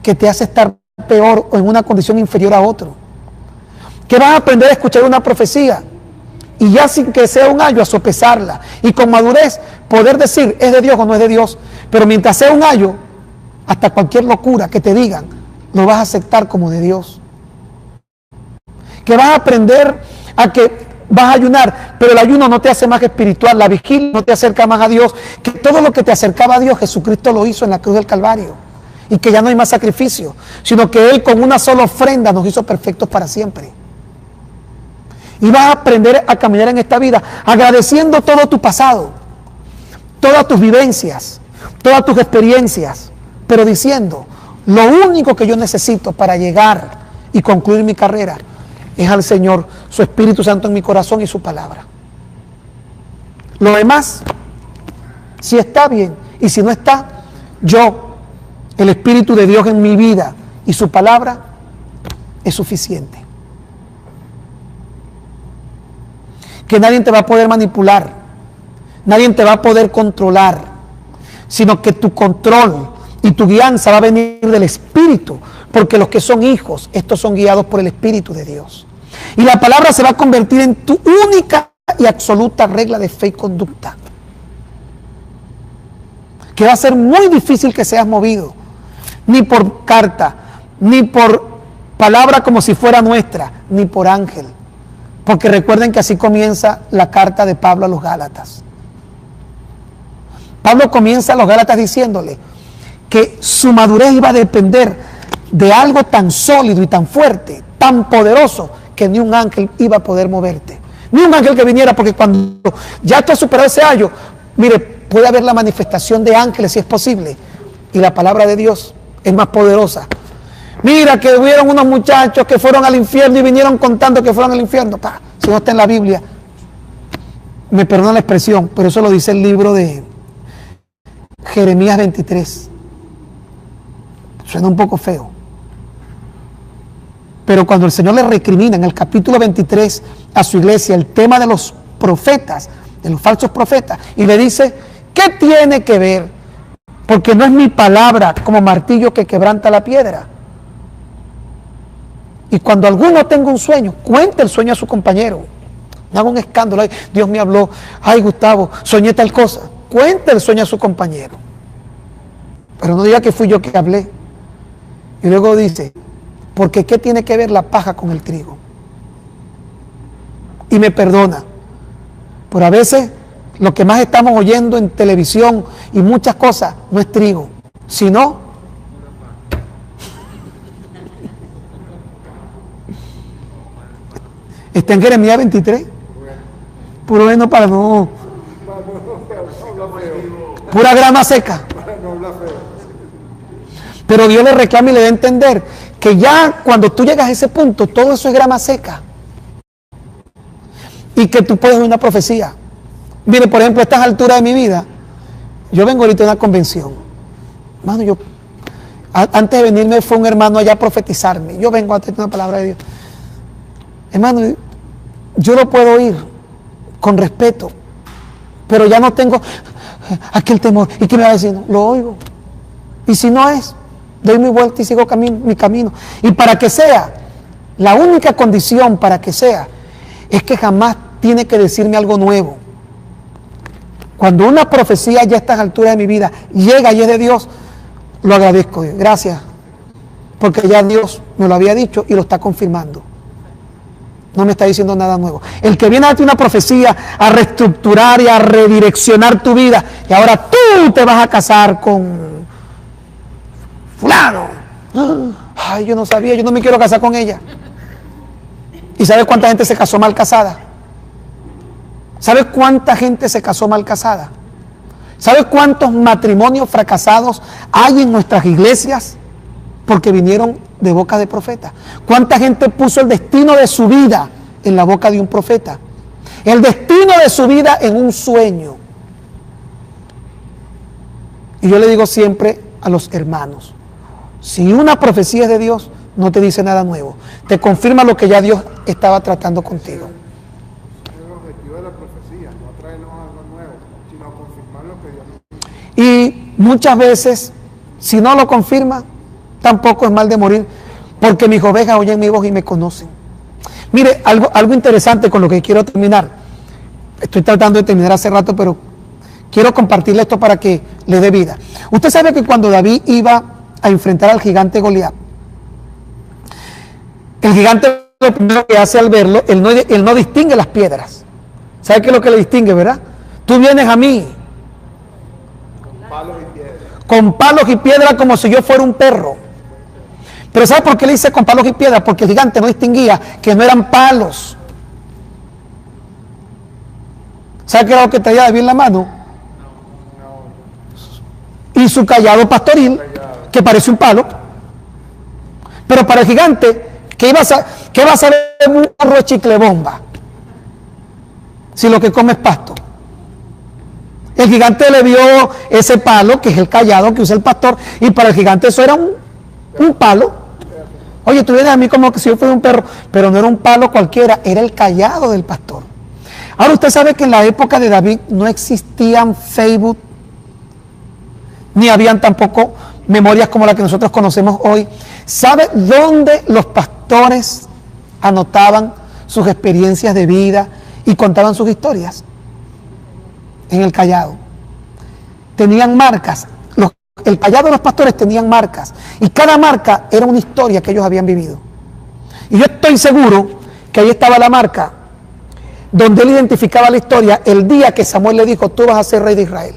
que te hace estar peor o en una condición inferior a otro. Que vas a aprender a escuchar una profecía y ya sin que sea un ayo a sopesarla, y con madurez poder decir es de Dios o no es de Dios. Pero mientras sea un ayo, hasta cualquier locura que te digan lo vas a aceptar como de Dios. Que vas a aprender a que vas a ayunar, pero el ayuno no te hace más espiritual, la vigilia no te acerca más a Dios, que todo lo que te acercaba a Dios, Jesucristo lo hizo en la cruz del Calvario, y que ya no hay más sacrificio, sino que Él con una sola ofrenda nos hizo perfectos para siempre. Y vas a aprender a caminar en esta vida agradeciendo todo tu pasado, todas tus vivencias, todas tus experiencias, pero diciendo, lo único que yo necesito para llegar y concluir mi carrera es al Señor, su Espíritu Santo en mi corazón y su palabra. Lo demás, si está bien, y si no está, yo, el Espíritu de Dios en mi vida y su palabra, es suficiente. Que nadie te va a poder manipular, nadie te va a poder controlar, sino que tu control y tu guianza va a venir del Espíritu, porque los que son hijos, estos son guiados por el Espíritu de Dios. Y la palabra se va a convertir en tu única y absoluta regla de fe y conducta. Que va a ser muy difícil que seas movido, ni por carta, ni por palabra como si fuera nuestra, ni por ángel. Porque recuerden que así comienza la carta de Pablo a los Gálatas. Pablo comienza a los Gálatas diciéndole que su madurez iba a depender de algo tan sólido y tan fuerte, tan poderoso, que ni un ángel iba a poder moverte. Ni un ángel que viniera, porque cuando ya tú has superado ese año, mire, puede haber la manifestación de ángeles si es posible. Y la palabra de Dios es más poderosa. Mira que hubieron unos muchachos que fueron al infierno y vinieron contando que fueron al infierno. Si no está en la Biblia, me perdonan la expresión, pero eso lo dice el libro de Jeremías 23. Suena un poco feo. Pero cuando el Señor le recrimina en el capítulo 23 a su iglesia el tema de los profetas, de los falsos profetas, y le dice, ¿qué tiene que ver? Porque no es mi palabra como martillo que quebranta la piedra. Y cuando alguno tenga un sueño, cuente el sueño a su compañero. No haga un escándalo. Ay, Dios me habló. Ay, Gustavo, soñé tal cosa. Cuente el sueño a su compañero. Pero no diga que fui yo que hablé. Y luego dice, porque ¿qué tiene que ver la paja con el trigo? Y me perdona. Pero a veces lo que más estamos oyendo en televisión y muchas cosas no es trigo, sino está en Jeremías 23. Puro bueno para no. Pura grama seca. Pero Dios le reclama y le da a entender que ya cuando tú llegas a ese punto, todo eso es grama seca. Y que tú puedes ver una profecía. Mire, por ejemplo, a estas alturas de mi vida, yo vengo ahorita a una convención. Hermano, antes de venirme fue un hermano allá a profetizarme. Yo vengo a tener una palabra de Dios. Hermano, yo lo puedo oír con respeto, pero ya no tengo aquel temor. ¿Y qué me va a decir? No, lo oigo. Y si no es, doy mi vuelta y sigo mi camino. Y para que sea, la única condición para que sea, es que jamás tiene que decirme algo nuevo. Cuando una profecía ya a estas alturas de mi vida llega y es de Dios, lo agradezco. Gracias, porque ya Dios me lo había dicho y lo está confirmando. No me está diciendo nada nuevo. El que viene a darte una profecía, a reestructurar y a redireccionar tu vida, y ahora tú te vas a casar con fulano. Ay, yo no sabía, yo no me quiero casar con ella. ¿Y sabes cuánta gente se casó mal casada? ¿Sabes cuánta gente se casó mal casada? ¿Sabes cuántos matrimonios fracasados hay en nuestras iglesias? Porque vinieron de boca de profetas. ¿Cuánta gente puso el destino de su vida en la boca de un profeta? El destino de su vida en un sueño. Y yo le digo siempre a los hermanos, si una profecía es de Dios, no te dice nada nuevo. Te confirma lo que ya Dios estaba tratando contigo. El objetivo de la profecía, no traernos algo nuevo, sino confirmar lo que Dios dice. Y muchas veces, si no lo confirma, tampoco es mal de morir, porque mis ovejas oyen mi voz y me conocen. Mire, algo interesante con lo que quiero terminar. Estoy tratando de terminar hace rato, pero quiero compartirle esto para que le dé vida. Usted sabe que cuando David iba a enfrentar al gigante Goliat, El gigante lo primero que hace al verlo, él no distingue las piedras. ¿Sabe qué es lo que le distingue, verdad? Tú vienes a mí Palos y piedras. con palos y piedras como si yo fuera un perro. Pero ¿sabe por qué le dice con palos y piedras? Porque el gigante no distinguía que no eran palos. ¿Sabe qué era lo que traía David en la mano? Y su callado pastoril, que parece un palo. Pero para el gigante, ¿qué va a saber un burro de chicle bomba? Si lo que come es pasto. El gigante le vio ese palo, que es el callado que usa el pastor, y para el gigante eso era un palo. Oye, tú vienes a mí como que si yo fuera un perro, pero no era un palo cualquiera, era el callado del pastor. Ahora usted sabe que en la época de David no existían Facebook, ni habían tampoco memorias como la que nosotros conocemos hoy. ¿Sabe dónde los pastores anotaban sus experiencias de vida y contaban sus historias? En el callado. Tenían marcas. El callado de los pastores tenían marcas. Y cada marca era una historia que ellos habían vivido. Y yo estoy seguro que ahí estaba la marca donde él identificaba la historia el día que Samuel le dijo: tú vas a ser rey de Israel.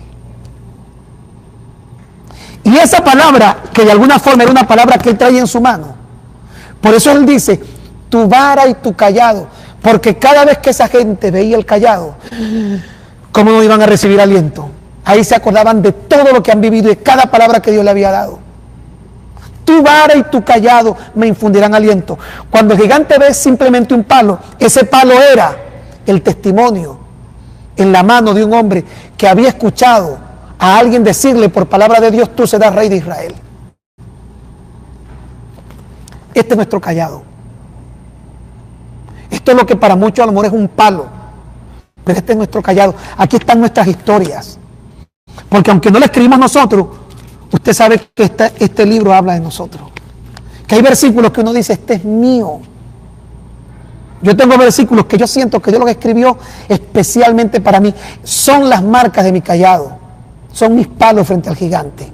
Y esa palabra, que de alguna forma era una palabra que él traía en su mano, por eso él dice: tu vara y tu callado, porque cada vez que esa gente veía el callado, ¿cómo no iban a recibir aliento? Ahí se acordaban de todo lo que han vivido y de cada palabra que Dios le había dado. Tu vara y tu callado me infundirán aliento. Cuando el gigante ve simplemente un palo, ese palo era el testimonio en la mano de un hombre que había escuchado a alguien decirle por palabra de Dios: tú serás rey de Israel. Este es nuestro callado. Esto es lo que para muchos a lo mejor es un palo, pero este es nuestro callado. Aquí están nuestras historias, porque aunque no lo escribimos nosotros, usted sabe que este libro habla de nosotros, que hay versículos que uno dice: este es mío. Yo tengo versículos que yo siento que Dios los escribió especialmente para mí. Son las marcas de mi callado, son mis palos frente al gigante.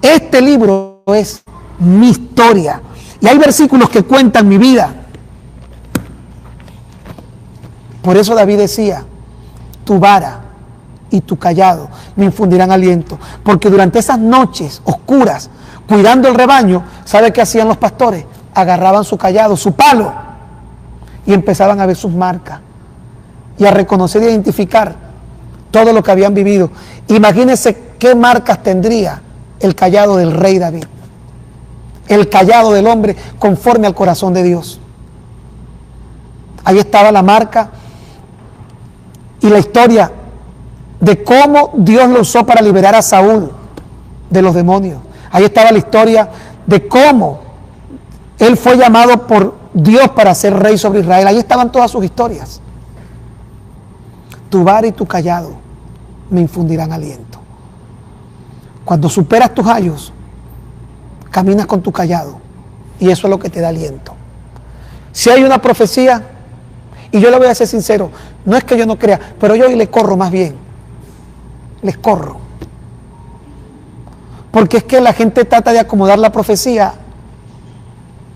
Este libro es mi historia, y hay versículos que cuentan mi vida. Por eso David decía: tu vara y tu callado me infundirán aliento. Porque durante esas noches oscuras, cuidando el rebaño, ¿sabe qué hacían los pastores? Agarraban su callado, su palo, y empezaban a ver sus marcas y a reconocer e identificar todo lo que habían vivido. Imagínense qué marcas tendría el callado del rey David, el callado del hombre conforme al corazón de Dios. Ahí estaba la marca y la historia de cómo Dios lo usó para liberar a Saúl de los demonios. Ahí estaba la historia de cómo él fue llamado por Dios para ser rey sobre Israel. Ahí estaban todas sus historias. Tu vara y tu callado me infundirán aliento. Cuando superas tus ayos, caminas con tu callado, y eso es lo que te da aliento. Si hay una profecía, y yo le voy a ser sincero, no es que yo no crea, pero yo hoy le corro más bien. Les corro. Porque es que la gente trata de acomodar la profecía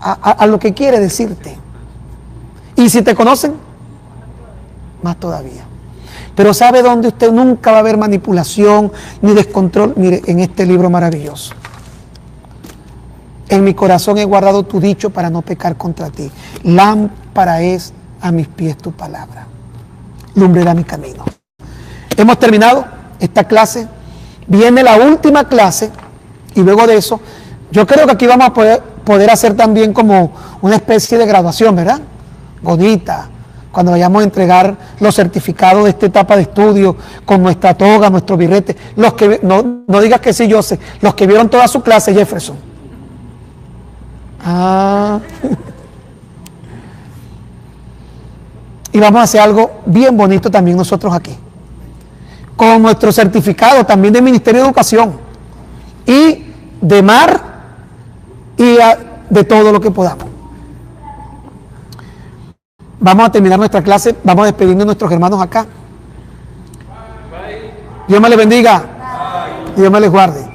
a lo que quiere decirte. Y si te conocen, más todavía. Pero ¿sabe dónde usted nunca va a ver manipulación ni descontrol? Mire, en este libro maravilloso. En mi corazón he guardado tu dicho para no pecar contra ti. Lámpara es a mis pies tu palabra, lumbrera mi camino. Hemos terminado esta clase. Viene la última clase y luego de eso, yo creo que aquí vamos a poder hacer también como una especie de graduación, ¿verdad? Bonita, cuando vayamos a entregar los certificados de esta etapa de estudio con nuestra toga, nuestro birrete. Los que no digas que sí, yo sé, los que vieron toda su clase, Jefferson. Y vamos a hacer algo bien bonito también nosotros aquí, con nuestro certificado también de Ministerio de Educación y de mar y de todo lo que podamos. Vamos a terminar nuestra clase, vamos a despedirnos de nuestros hermanos acá. Dios me les bendiga, Dios me les guarde.